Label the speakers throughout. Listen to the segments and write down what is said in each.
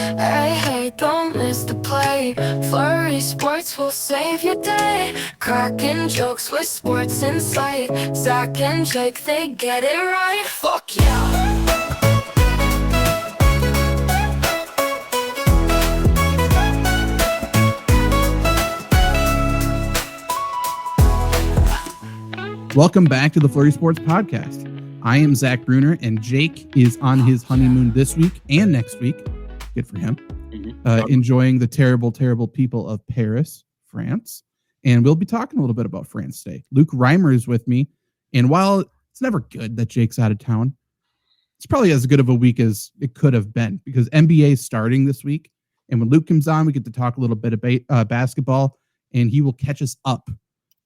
Speaker 1: Hey, don't miss the play. Flurry Sports will save your day. Cracking jokes with sports insight. Zach and Jake, they get it right. Fuck yeah.
Speaker 2: Welcome back to the Flurry Sports Podcast. I am Zach Bruner, and Jake is on his honeymoon this week and next week. Good for him. Enjoying the terrible, terrible people of Paris, France. And we'll be talking a little bit about France today. Luke Reimer is with me. And while it's never good that Jake's out of town, it's probably as good of a week as it could have been because NBA is starting this week. And when Luke comes on, we get to talk a little bit about basketball, and he will catch us up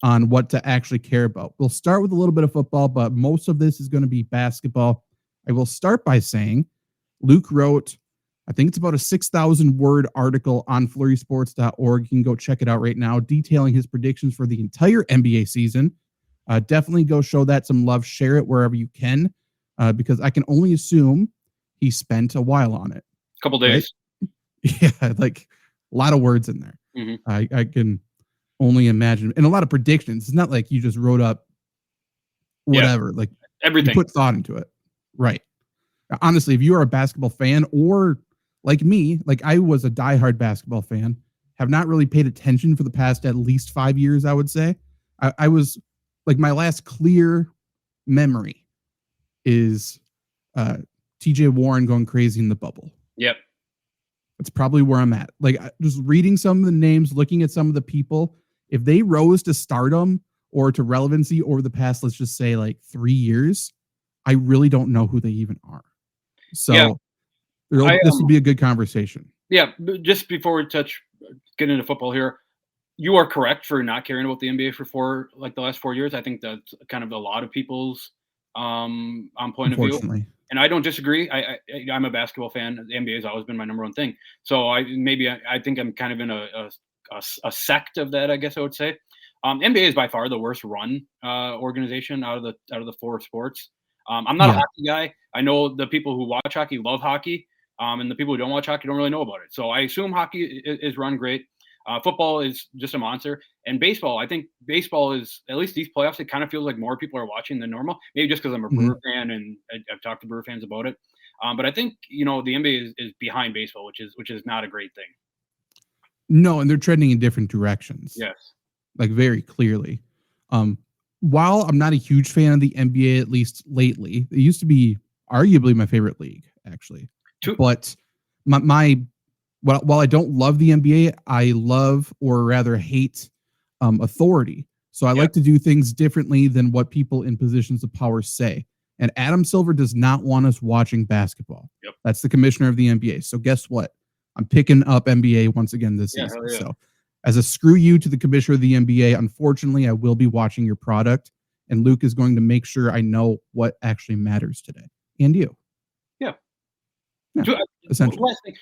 Speaker 2: on what to actually care about. We'll start with a little bit of football, but most of this is going to be basketball. I will start by saying Luke wrote, I think it's about a 6,000 word article on flurrysports.org. You can go check it out right now, detailing his predictions for the entire NBA season. Definitely go show that some love, share it wherever you can, because I can only assume he spent a while on it.
Speaker 3: A couple days.
Speaker 2: Right? Yeah, like a lot of words in there.
Speaker 3: Mm-hmm.
Speaker 2: I can only imagine, and a lot of predictions. It's not like you just wrote up whatever, like
Speaker 3: everything.
Speaker 2: You put thought into it. Right. Honestly, if you are a basketball fan or like me, like I was a diehard basketball fan, have not really paid attention for the past at least 5 years, I would say. I was like, my last clear memory is TJ Warren going crazy in the bubble.
Speaker 3: Yep.
Speaker 2: That's probably where I'm at. Like just reading some of the names, looking at some of the people, if they rose to stardom or to relevancy over the past, let's just say like 3 years, I really don't know who they even are. So this will be a good conversation.
Speaker 3: Yeah. Just before we get into football here, you are correct for not caring about the NBA for the last 4 years. I think that's kind of a lot of people's on point of view. And I don't disagree. I'm a basketball fan. The NBA has always been my number one thing. So I think I'm kind of in a sect of that, I guess I would say. NBA is by far the worst run organization out of the four sports. I'm not a hockey guy. I know the people who watch hockey love hockey, and the people who don't watch hockey don't really know about it. So I assume hockey is run great. Football is just a monster. And baseball, I think baseball is, at least these playoffs, it kind of feels like more people are watching than normal. Maybe just because I'm a Brewer fan and I've talked to Brewer fans about it. But I think, the NBA is behind baseball, which is not a great thing.
Speaker 2: No, and they're trending in different directions.
Speaker 3: Yes. Like
Speaker 2: very clearly. While I'm not a huge fan of the NBA, at least lately, it used to be arguably my favorite league, actually. But while I don't love the NBA, I love, or rather hate, authority. So I like to do things differently than what people in positions of power say. And Adam Silver does not want us watching basketball.
Speaker 3: Yep.
Speaker 2: That's the commissioner of the NBA. So guess what? I'm picking up NBA once again this season.
Speaker 3: Yeah.
Speaker 2: So as a screw you to the commissioner of the NBA, unfortunately, I will be watching your product. And Luke is going to make sure I know what actually matters today. And you. Yeah. Essentially.
Speaker 3: Last thing,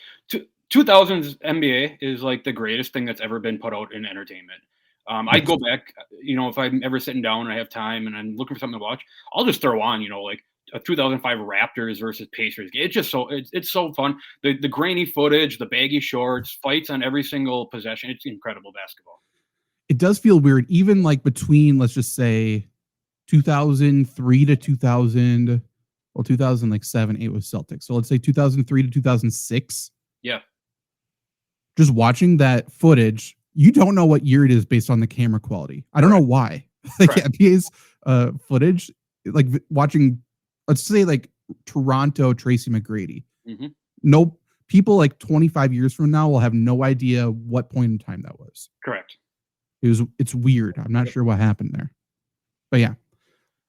Speaker 3: 2000s NBA is like the greatest thing that's ever been put out in entertainment. I go back, if I'm ever sitting down and I have time and I'm looking for something to watch, I'll just throw on, like a 2005 Raptors versus Pacers game. It's just it's so fun. The grainy footage, the baggy shorts, fights on every single possession. It's incredible basketball.
Speaker 2: It does feel weird, even like between, let's just say 2003 to 2007, 8 was Celtics. So let's say 2003 to 2006.
Speaker 3: Yeah.
Speaker 2: Just watching that footage, you don't know what year it is based on the camera quality. I don't know why. Like NBA's footage, like watching, let's say like Toronto Tracy McGrady.
Speaker 3: Mm-hmm.
Speaker 2: No, people like 25 years from now will have no idea what point in time that was.
Speaker 3: Correct.
Speaker 2: It's weird. I'm not sure what happened there. But yeah.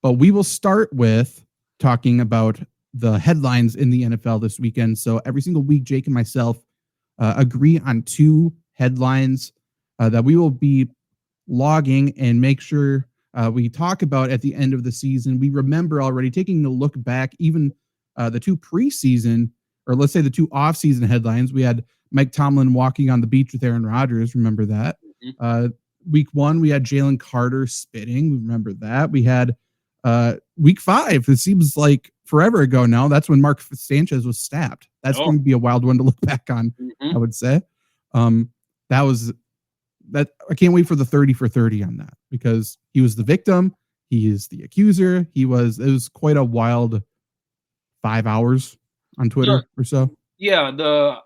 Speaker 2: But we will start with talking about the headlines in the NFL this weekend. So every single week, Jake and myself agree on two headlines that we will be logging and make sure we talk about at the end of the season. We remember already taking a look back, even the two preseason, or let's say the two off-season headlines. We had Mike Tomlin walking on the beach with Aaron Rodgers. Remember that?
Speaker 3: Mm-hmm.
Speaker 2: Week 1, we had Jalen Carter spitting. We remember that. We had week 5. It seems like forever ago now. That's when Mark Sanchez was stabbed. That's going to be a wild one to look back on, I would say. That I can't wait for the 30 for 30 on that, because he was the victim. He is the accuser. It was quite a wild 5 hours on Twitter or so.
Speaker 3: Yeah.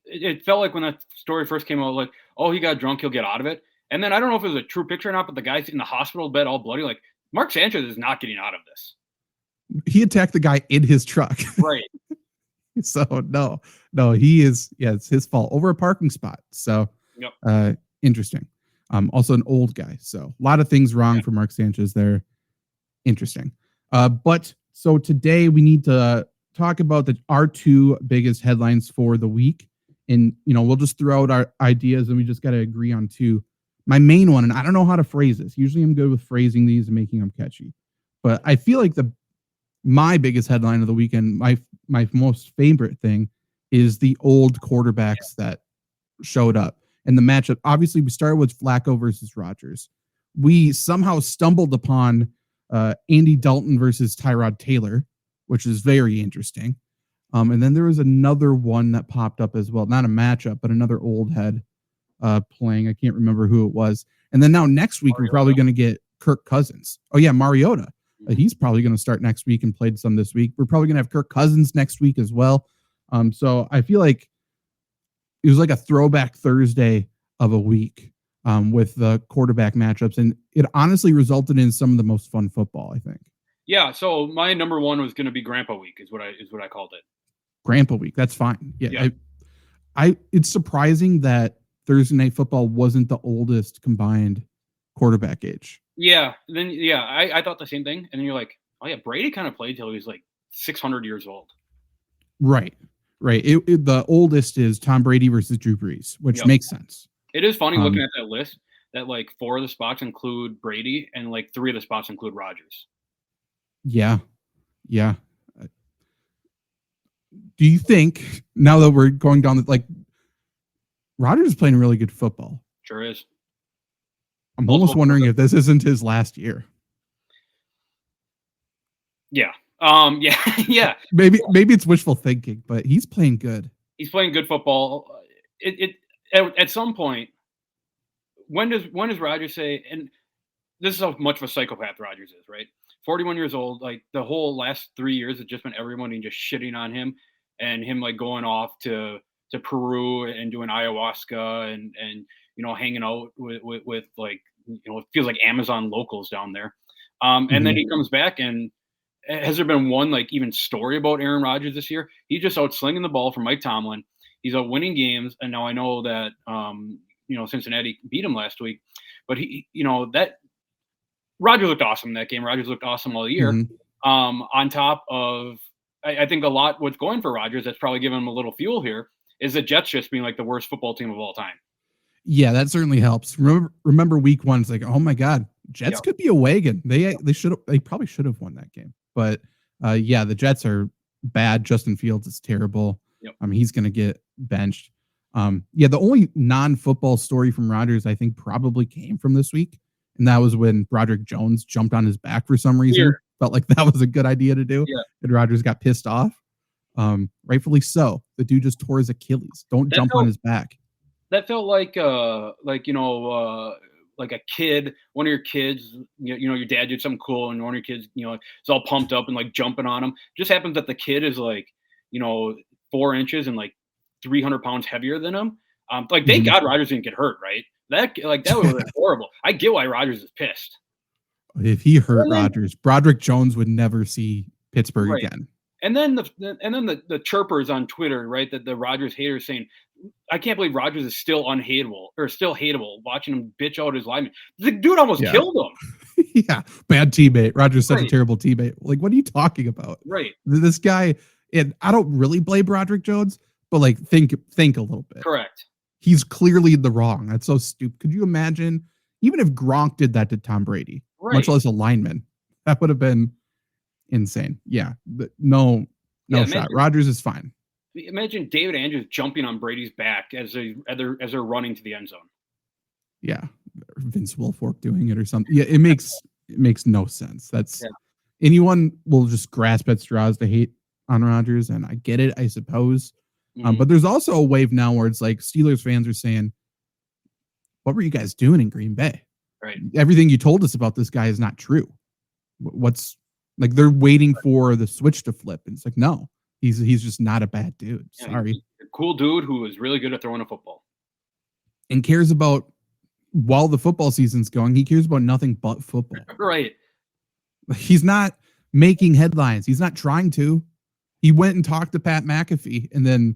Speaker 3: It felt like when that story first came out, like, oh, he got drunk, he'll get out of it. And then I don't know if it was a true picture or not, but the guy's in the hospital bed all bloody. Like, Mark Sanchez is not getting out of this.
Speaker 2: He attacked the guy in his truck.
Speaker 3: Right.
Speaker 2: So no, he is. Yeah, it's his fault over a parking spot. So, interesting. Also an old guy. So a lot of things wrong for Mark Sanchez there. Interesting. But so today we need to talk about our two biggest headlines for the week. And, we'll just throw out our ideas and we just got to agree on two. My main one, and I don't know how to phrase this. Usually I'm good with phrasing these and making them catchy. But I feel like my biggest headline of the weekend, my most favorite thing, is the old quarterbacks that showed up. And the matchup, obviously, we started with Flacco versus Rodgers. We somehow stumbled upon Andy Dalton versus Tyrod Taylor, which is very interesting. And then there was another one that popped up as well. Not a matchup, but another old head playing. I can't remember who it was. And then now next week, We're probably going to get Kirk Cousins. Oh, yeah, Mariota. He's probably going to start next week and played some this week. We're probably going to have Kirk Cousins next week as well. So I feel like it was like a throwback Thursday of a week with the quarterback matchups. And it honestly resulted in some of the most fun football, I think.
Speaker 3: Yeah. So my number one was going to be Grandpa Week is what I called it.
Speaker 2: Grandpa Week. That's fine. Yeah. It's surprising that Thursday Night Football wasn't the oldest combined quarterback age.
Speaker 3: Yeah. Then, I thought the same thing. And then you're like, oh, yeah, Brady kind of played till he was like 600 years old.
Speaker 2: Right. The oldest is Tom Brady versus Drew Brees, which makes sense.
Speaker 3: It is funny looking at that list that like 4 of the spots include Brady and like 3 of the spots include Rodgers.
Speaker 2: Yeah. Do you think, now that we're going down, Rodgers is playing really good football?
Speaker 3: Sure is.
Speaker 2: I'm almost wondering if this isn't his last year.
Speaker 3: Yeah. Yeah.
Speaker 2: Maybe it's wishful thinking, but he's playing good.
Speaker 3: He's playing good football. At some point, when does Rodgers say, and this is how much of a psychopath Rodgers is, right? 41 years old, like the whole last 3 years have just been everybody just shitting on him and him like going off to Peru and doing ayahuasca and hanging out with like, it feels like Amazon locals down there. And then he comes back, and has there been one like even story about Aaron Rodgers this year? He's just out slinging the ball for Mike Tomlin. He's out winning games. And now I know that, Cincinnati beat him last week, but that Rodgers looked awesome in that game. Rodgers looked awesome all year. On top of, I think a lot what's going for Rodgers that's probably giving him a little fuel here is the Jets just being like the worst football team of all time.
Speaker 2: Yeah, that certainly helps. Remember week 1, it's like, oh my God, Jets could be a wagon. They probably should have won that game. But the Jets are bad. Justin Fields is terrible.
Speaker 3: Yep.
Speaker 2: I mean, he's going to get benched. The only non-football story from Rodgers, I think, probably came from this week. And that was when Broderick Jones jumped on his back for some reason.
Speaker 3: Weird.
Speaker 2: Felt like that was a good idea to do.
Speaker 3: Yeah.
Speaker 2: And Rodgers got pissed off. Rightfully so. The dude just tore his Achilles. Don't jump on his back.
Speaker 3: That felt like a kid, one of your kids, your dad did something cool and one of your kids, is all pumped up and like jumping on him. Just happens that the kid is like, 4 inches and like 300 pounds heavier than him. Thank God Rodgers didn't get hurt, right? That was horrible. I get why Rodgers is pissed.
Speaker 2: If he hurt Rodgers, Broderick Jones would never see Pittsburgh again.
Speaker 3: And then the chirpers on Twitter, right? That the Rodgers haters saying, I can't believe Rodgers is still hateable, watching him bitch out his lineman. The dude almost killed him.
Speaker 2: Yeah, bad teammate. Rodgers such a terrible teammate. Like, what are you talking about?
Speaker 3: Right.
Speaker 2: This guy, and I don't really blame Broderick Jones, but like think a little bit.
Speaker 3: Correct.
Speaker 2: He's clearly in the wrong. That's so stupid. Could you imagine, even if Gronk did that to Tom Brady, much less a lineman, that would have been insane. Yeah, no shot. Rodgers is fine.
Speaker 3: Imagine David Andrews jumping on Brady's back as they're running to the end zone.
Speaker 2: Yeah, Vince Wilfork doing it or something. Yeah, it makes no sense. Anyone will just grasp at straws to hate on Rodgers, and I get it, I suppose. But there's also a wave now where it's like Steelers fans are saying, what were you guys doing in Green Bay?
Speaker 3: Right.
Speaker 2: Everything you told us about this guy is not true. What's like, they're waiting for the switch to flip. And it's like, no, he's just not a bad dude. Sorry.
Speaker 3: He's a cool dude who is really good at throwing a football.
Speaker 2: And cares about, while the football season's going, he cares about nothing but football.
Speaker 3: Right.
Speaker 2: He's not making headlines. He's not trying to. He went and talked to Pat McAfee, and then,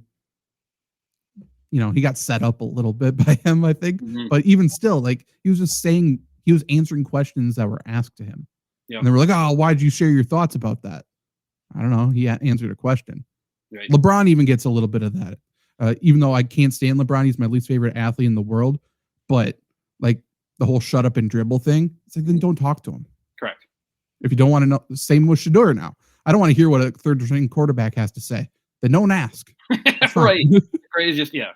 Speaker 2: he got set up a little bit by him, I think. But even still, like, he was just saying, he was answering questions that were asked to him. Yep. And they were like, oh, why'd you share your thoughts about that? I don't know. He answered a question. Right. LeBron even gets a little bit of that. Even though I can't stand LeBron, he's my least favorite athlete in the world. But like the whole shut up and dribble thing, it's like, then don't talk to him.
Speaker 3: Correct.
Speaker 2: If you don't want to know, same with Shedeur now. I don't want to hear what a third string quarterback has to say. Then don't ask.
Speaker 3: Right. Crazy. Just, yeah.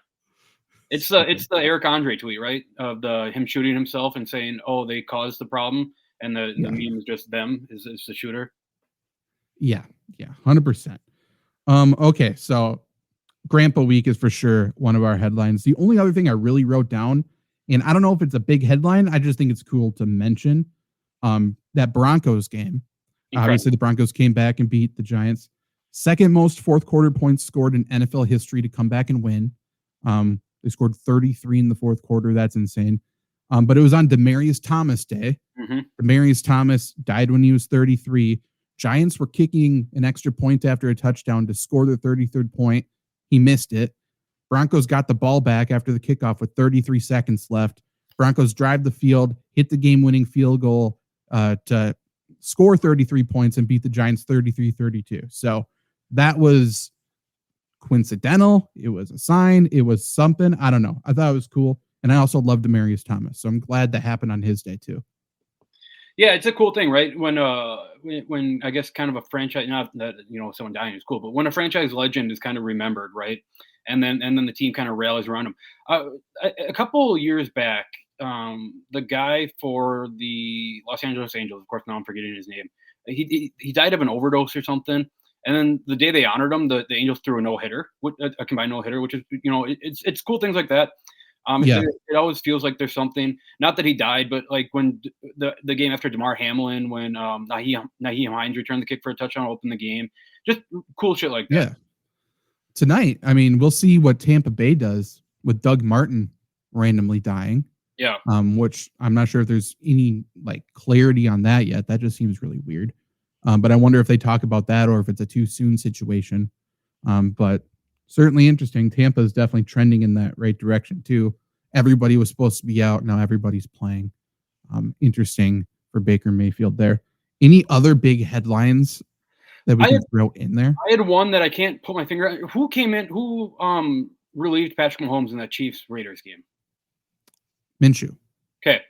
Speaker 3: It's the Eric Andre tweet, right? Of him shooting himself and saying, oh, they caused the problem. And the meme is just them is the shooter.
Speaker 2: Yeah. 100%. Okay. So Grandpa Week is for sure one of our headlines. The only other thing I really wrote down, and I don't know if it's a big headline, I just think it's cool to mention, that Broncos game. Incredible. Obviously, the Broncos came back and beat the Giants. Second most fourth quarter points scored in NFL history to come back and win. They scored 33 in the fourth quarter. That's insane. But it was on Demaryius Thomas Day. Demaryius Thomas died when he was 33. Giants were kicking an extra point after a touchdown to score their 33rd point. He missed it. Broncos got the ball back after the kickoff with 33 seconds left. Broncos drive the field, hit the game-winning field goal to score 33 points and beat the Giants 33-32. So that was coincidental. It was a sign. It was something. I don't know. I thought it was cool. And I also love Demaryius Thomas. So I'm glad that happened on his day too.
Speaker 3: Yeah, it's a cool thing, right? When I guess kind of a franchise, not that someone dying is cool, but when a franchise legend is kind of remembered, right? And then the team kind of rallies around him. A couple years back, the guy for the Los Angeles Angels, of course, now I'm forgetting his name. He died of an overdose or something. And then the day they honored him, the Angels threw a no-hitter, a combined no-hitter, which is, it's cool things like that. It always feels like there's something, not that he died, but like when the game after DeMar Hamlin, when Nyheim Hines returned the kick for a touchdown, opened the game, just cool shit like that.
Speaker 2: Yeah. Tonight, I mean, we'll see what Tampa Bay does with Doug Martin randomly dying.
Speaker 3: Yeah.
Speaker 2: Which I'm not sure if there's any like clarity on that yet. That just seems really weird. But I wonder if they talk about that or if it's a too soon situation. But certainly interesting. Tampa is definitely trending in that right direction too. Everybody was supposed to be out. Now everybody's playing. Interesting for Baker Mayfield there. Any other big headlines that we can throw in there?
Speaker 3: I had one that I can't put my finger on. Who came in? Who relieved Patrick Mahomes in that Chiefs-Raiders game?
Speaker 2: Minshew.
Speaker 3: Okay.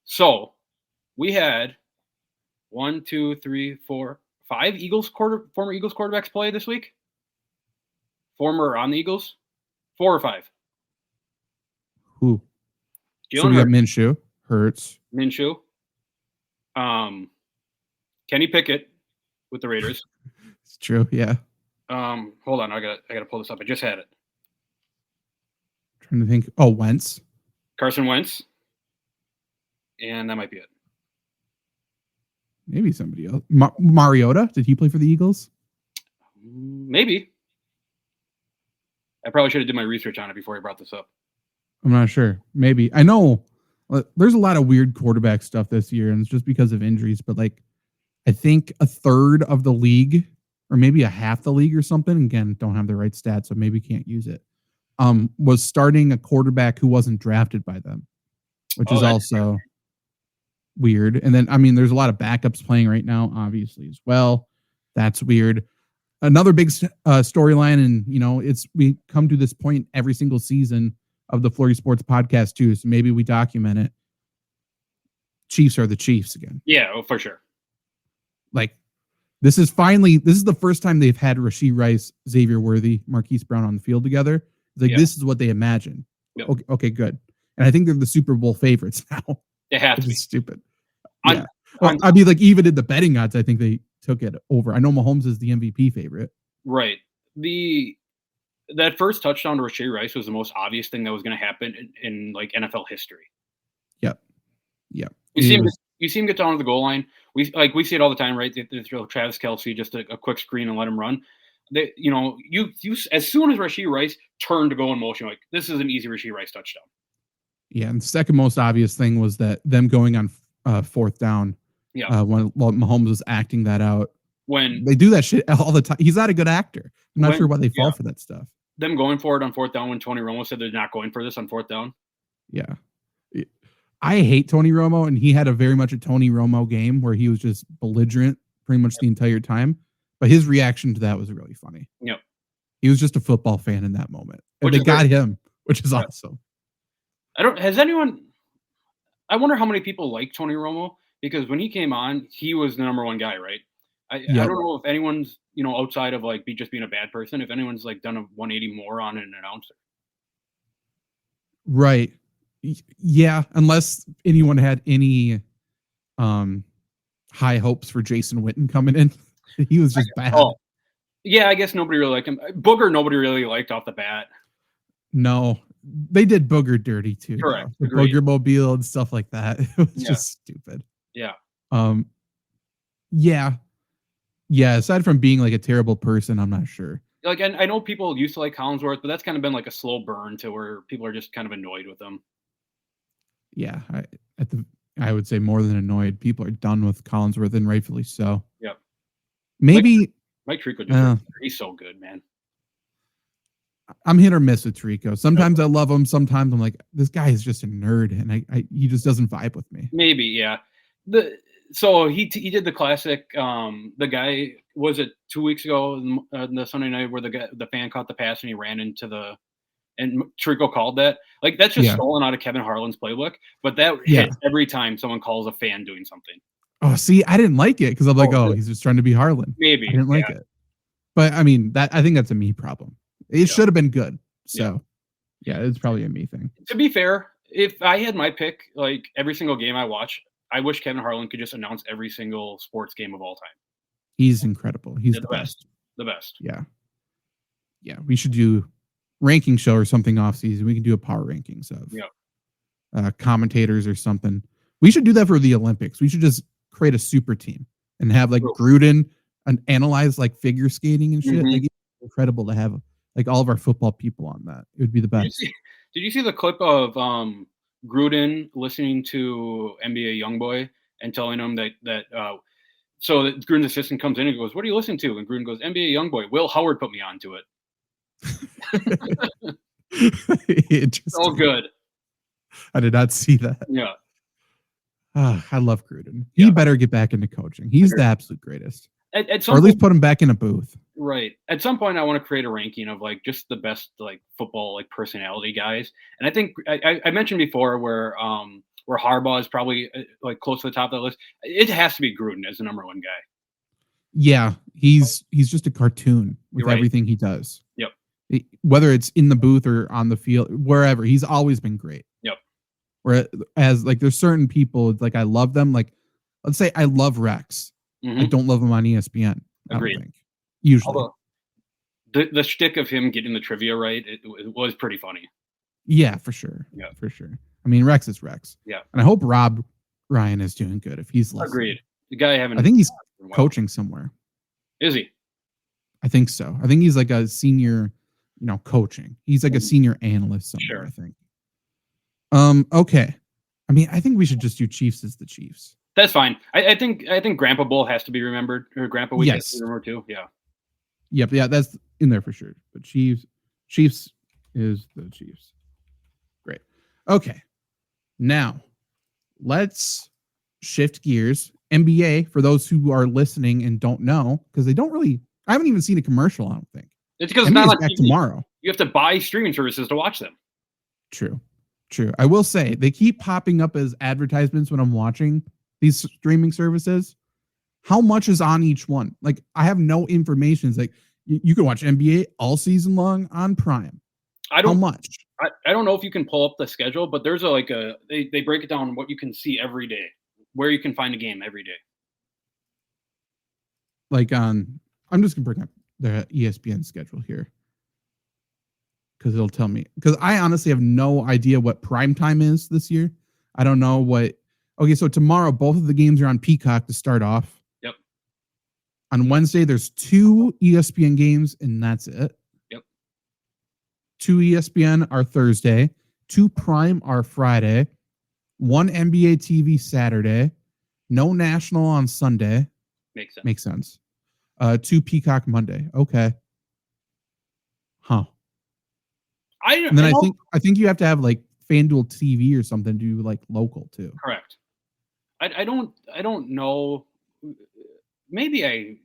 Speaker 3: So we had 1, 2, 3, 4, 5 former Eagles quarterbacks play this week. Former on the Eagles, 4 or 5.
Speaker 2: Who?
Speaker 3: Jalen
Speaker 2: so we got Minshew, Hurts,
Speaker 3: Kenny Pickett with the Raiders.
Speaker 2: It's true, yeah.
Speaker 3: Hold on, I gotta pull this up. I just had it.
Speaker 2: Trying to think. Oh, Wentz.
Speaker 3: Carson Wentz. And that might be it.
Speaker 2: Maybe somebody else. Mariota? Did he play for the Eagles?
Speaker 3: Maybe. I probably should have did my research on it before I brought this up.
Speaker 2: I'm not sure. Maybe. I know there's a lot of weird quarterback stuff this year, and it's just because of injuries. But like, I think a third of the league, or maybe a half the league or something, again, don't have the right stats, so maybe can't use it, was starting a quarterback who wasn't drafted by them, which is also weird. And then, I mean, there's a lot of backups playing right now, obviously, as well. That's weird. Another big storyline, and, we come to this point every single season of the Flurry Sports podcast, too, so maybe we document it. Chiefs are the Chiefs again.
Speaker 3: Yeah, for sure.
Speaker 2: Like, this is the first time they've had Rashee Rice, Xavier Worthy, Marquise Brown on the field together. It's like, This is what they imagine. Yep. Okay, good. And I think they're the Super Bowl favorites now.
Speaker 3: They have to be.
Speaker 2: Stupid. Yeah. I mean, like, even in the betting odds, I think they took it over. I know Mahomes is the MVP favorite.
Speaker 3: Right. that first touchdown to Rashee Rice was the most obvious thing that was going to happen in like NFL history.
Speaker 2: Yep.
Speaker 3: You see him get down to the goal line. We see it all the time, right? They throw Travis Kelce just a quick screen and let him run. You as soon as Rashee Rice turned to go in motion, like this is an easy Rashee Rice touchdown.
Speaker 2: Yeah, and the second most obvious thing was that them going on fourth down.
Speaker 3: Yeah,
Speaker 2: when Mahomes was acting that out.
Speaker 3: When
Speaker 2: they do that shit all the time, he's not a good actor. I'm not sure why they fall for that stuff.
Speaker 3: Them going for it on fourth down when Tony Romo said they're not going for this on fourth down.
Speaker 2: Yeah. I hate Tony Romo, and he had a very much a Tony Romo game where he was just belligerent pretty much the entire time. But his reaction to that was really funny.
Speaker 3: Yep.
Speaker 2: He was just a football fan in that moment. And they got him, which is awesome.
Speaker 3: I wonder how many people like Tony Romo, because when he came on, he was the number one guy, right? I don't know if anyone's, outside of like just being a bad person, if anyone's like done a 180 more on an announcer.
Speaker 2: Right. Yeah, unless anyone had any high hopes for Jason Witten coming in. He was just bad.
Speaker 3: Oh, yeah, I guess nobody really liked him. Booger, nobody really liked off the bat.
Speaker 2: No, they did Booger dirty too.
Speaker 3: Correct.
Speaker 2: The Booger Mobile and stuff like that. It was just stupid.
Speaker 3: Yeah.
Speaker 2: Yeah. Aside from being like a terrible person, I'm not sure.
Speaker 3: Like, I know people used to like Collinsworth, but that's kind of been like a slow burn to where people are just kind of annoyed with him.
Speaker 2: Yeah, I would say more than annoyed. People are done with Collinsworth, and rightfully so.
Speaker 3: Yeah.
Speaker 2: Maybe
Speaker 3: Mike Tirico, he's so good, man.
Speaker 2: I'm hit or miss with Tirico. Sometimes I love him. Sometimes I'm like, this guy is just a nerd, and he just doesn't vibe with me.
Speaker 3: Maybe, yeah. So he did the classic. The guy, was it 2 weeks ago, the Sunday night, where the fan caught the pass and he ran into and Tirico called that. Like, that's just stolen out of Kevin Harlan's playbook. But that hits every time someone calls a fan doing something.
Speaker 2: Oh, see, I didn't like it because I'm like, he's just trying to be Harlan.
Speaker 3: Maybe
Speaker 2: I didn't like it, but I mean I think that's a me problem. It should have been good. So yeah, it's probably a me thing.
Speaker 3: To be fair, if I had my pick, like every single game I watch, I wish Kevin Harlan could just announce every single sports game of all time.
Speaker 2: He's incredible. He's the best.
Speaker 3: The best.
Speaker 2: Yeah. We should do ranking show or something off season. We can do a power rankings of commentators or something. We should do that for the Olympics. We should just create a super team and have like Gruden and analyze like figure skating and shit.
Speaker 3: Mm-hmm.
Speaker 2: Like, it's incredible to have like all of our football people on that. It would be the best.
Speaker 3: Did you see the clip of Gruden listening to NBA YoungBoy and telling him that so that Gruden's assistant comes in and goes, "What are you listening to?" And Gruden goes, "NBA YoungBoy. Will Howard put me onto it." So good.
Speaker 2: I did not see that.
Speaker 3: Yeah.
Speaker 2: I love Gruden. He better get back into coaching. He's the absolute greatest.
Speaker 3: Or
Speaker 2: at least put him back in a booth.
Speaker 3: Right. At some point, I want to create a ranking of like just the best like football like personality guys. And I think I mentioned before where Harbaugh is probably like close to the top of that list. It has to be Gruden as the number one guy.
Speaker 2: Yeah, he's just a cartoon with everything he does.
Speaker 3: Yep.
Speaker 2: Whether it's in the booth or on the field, wherever, he's always been great.
Speaker 3: Yep.
Speaker 2: Whereas like there's certain people like I love them. Like let's say I love Rex.
Speaker 3: Mm-hmm.
Speaker 2: I don't love him on ESPN.
Speaker 3: Agreed.
Speaker 2: I don't think. Usually.
Speaker 3: Although, the shtick of him getting the trivia right, it was pretty funny.
Speaker 2: Yeah, for sure.
Speaker 3: Yeah,
Speaker 2: for sure. I mean, Rex is Rex.
Speaker 3: Yeah,
Speaker 2: and I hope Rob Ryan is doing good if he's listening.
Speaker 3: Agreed. The guy
Speaker 2: I think he's coaching somewhere.
Speaker 3: Is he?
Speaker 2: I think so. I think he's like a senior, coaching. He's like a senior analyst somewhere.
Speaker 3: Sure.
Speaker 2: I think. Okay. I mean, I think we should just do Chiefs as the Chiefs.
Speaker 3: That's fine. I think Grandpa Bowl has to be remembered, or Grandpa Week has to be remembered too. Yeah.
Speaker 2: Yep. Yeah, that's in there for sure. But Chiefs is the Chiefs. Great. Okay. Now, let's shift gears. NBA, for those who are listening and don't know, because I haven't even seen a commercial, I don't think.
Speaker 3: It's because it's not like
Speaker 2: back tomorrow.
Speaker 3: You have to buy streaming services to watch them.
Speaker 2: True. I will say, they keep popping up as advertisements when I'm watching these streaming services. How much is on each one? Like, I have no information. It's like, you can watch NBA all season long on Prime. How much?
Speaker 3: I don't know if you can pull up the schedule, but there's they break it down what you can see every day, where you can find a game every day.
Speaker 2: Like I'm just gonna bring up the ESPN schedule here. because it'll tell me. Because I honestly have no idea what prime time is this year. I don't know what. Okay, so tomorrow both of the games are on Peacock to start off.
Speaker 3: Yep.
Speaker 2: On Wednesday, there's 2 ESPN games, and that's it.
Speaker 3: Yep.
Speaker 2: 2 ESPN are Thursday. 2 Prime are Friday. 1 NBA TV Saturday. No national on Sunday.
Speaker 3: Makes sense.
Speaker 2: 2 Peacock Monday. Okay. Huh. And then I think you have to have like FanDuel TV or something to do like local too.
Speaker 3: Correct. I don't know. Maybe I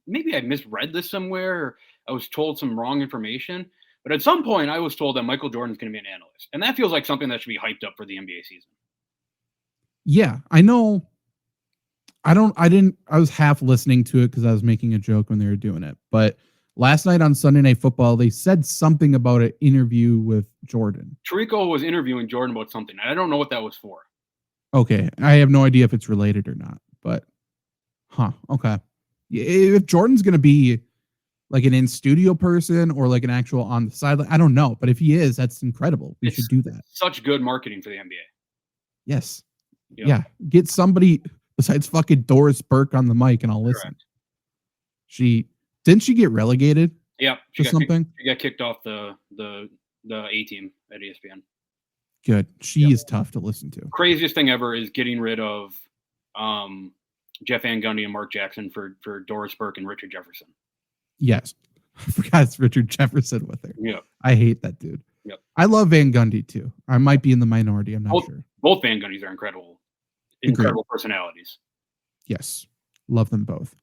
Speaker 3: misread this somewhere, or I was told some wrong information. But at some point, I was told that Michael Jordan's going to be an analyst, and that feels like something that should be hyped up for the NBA season.
Speaker 2: Yeah, I know. I was half listening to it because I was making a joke when they were doing it. But last night on Sunday Night Football, they said something about an interview with Jordan.
Speaker 3: Tirico was interviewing Jordan about something. I don't know what that was for.
Speaker 2: Okay, I have no idea if it's related or not. But, okay. If Jordan's going to be like an in-studio person or like an actual on the sideline, I don't know. But if he is, that's incredible. We should do that.
Speaker 3: Such good marketing for the NBA.
Speaker 2: Yes. Yep. Yeah. Get somebody besides fucking Doris Burke on the mic and I'll listen. Correct. Didn't she get relegated?
Speaker 3: Yeah.
Speaker 2: She
Speaker 3: got kicked off the A team at ESPN.
Speaker 2: Good. She is tough to listen to.
Speaker 3: Craziest thing ever is getting rid of Jeff Van Gundy and Mark Jackson for Doris Burke and Richard Jefferson.
Speaker 2: Yes. I forgot it's Richard Jefferson with her.
Speaker 3: Yeah.
Speaker 2: I hate that dude.
Speaker 3: Yep.
Speaker 2: I love Van Gundy too. I might be in the minority. I'm not sure.
Speaker 3: Both Van Gundys are incredible. Incredible personalities.
Speaker 2: Yes. Love them both.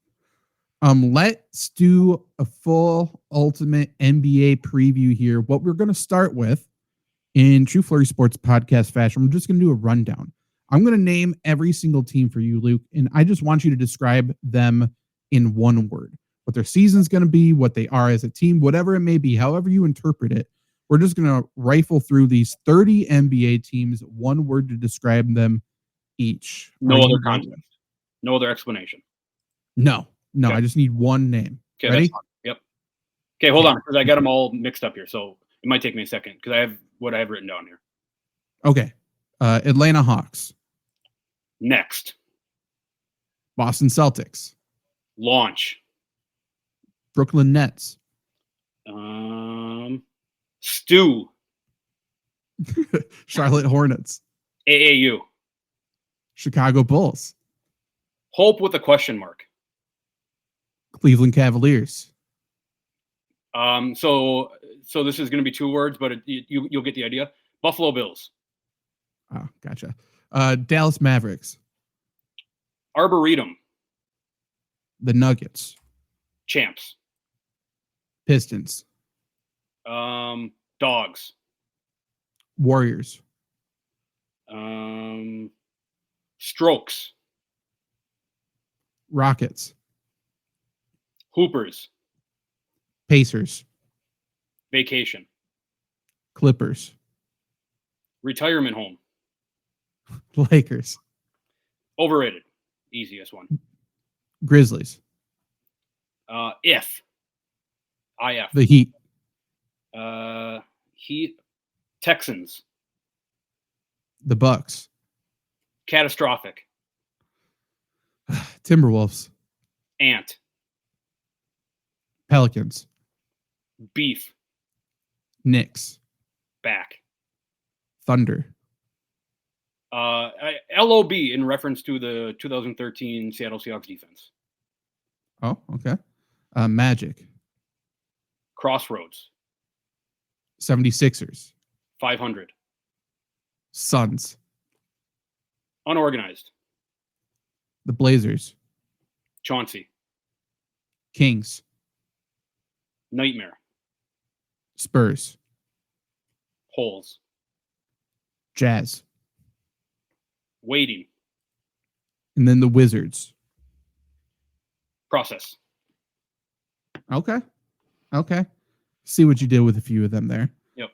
Speaker 2: Let's do a full ultimate NBA preview here. What we're going to start with in true Flurry Sports podcast fashion, we're just going to do a rundown. I'm going to name every single team for you, Luke, and I just want you to describe them in one word. What their season's going to be, what they are as a team, whatever it may be, however you interpret it. We're just going to rifle through these 30 NBA teams, one word to describe them each.
Speaker 3: No other context. No other explanation.
Speaker 2: No, okay. I just need one name.
Speaker 3: Okay,
Speaker 2: ready?
Speaker 3: Yep. Okay, hold on, because I got them all mixed up here, so it might take me a second because I have what I have written down here.
Speaker 2: Okay. Atlanta Hawks.
Speaker 3: Next.
Speaker 2: Boston Celtics.
Speaker 3: Launch.
Speaker 2: Brooklyn Nets.
Speaker 3: Stu.
Speaker 2: Charlotte Hornets.
Speaker 3: AAU.
Speaker 2: Chicago Bulls.
Speaker 3: Hope with a question mark.
Speaker 2: Cleveland Cavaliers.
Speaker 3: So this is going to be 2 words, but you'll get the idea. Buffalo Bills.
Speaker 2: Oh, gotcha. Dallas Mavericks.
Speaker 3: Arboretum.
Speaker 2: The Nuggets.
Speaker 3: Champs.
Speaker 2: Pistons.
Speaker 3: Dogs.
Speaker 2: Warriors.
Speaker 3: Strokes.
Speaker 2: Rockets.
Speaker 3: Hoopers.
Speaker 2: Pacers.
Speaker 3: Vacation.
Speaker 2: Clippers.
Speaker 3: Retirement home.
Speaker 2: Lakers.
Speaker 3: Overrated. Easiest one.
Speaker 2: Grizzlies.
Speaker 3: IF.
Speaker 2: The Heat.
Speaker 3: Heat. Texans.
Speaker 2: The Bucks.
Speaker 3: Catastrophic.
Speaker 2: Timberwolves.
Speaker 3: Ant.
Speaker 2: Pelicans.
Speaker 3: Beef.
Speaker 2: Knicks.
Speaker 3: Back.
Speaker 2: Thunder.
Speaker 3: LOB in reference to the 2013 Seattle Seahawks defense.
Speaker 2: Oh, okay. Magic.
Speaker 3: Crossroads.
Speaker 2: 76ers.
Speaker 3: 500.
Speaker 2: Suns.
Speaker 3: Unorganized.
Speaker 2: The Blazers.
Speaker 3: Chauncey.
Speaker 2: Kings.
Speaker 3: Nightmare.
Speaker 2: Spurs.
Speaker 3: Holes.
Speaker 2: Jazz.
Speaker 3: Waiting.
Speaker 2: And then the Wizards.
Speaker 3: Process.
Speaker 2: Okay. See what you did with a few of them there.
Speaker 3: Yep.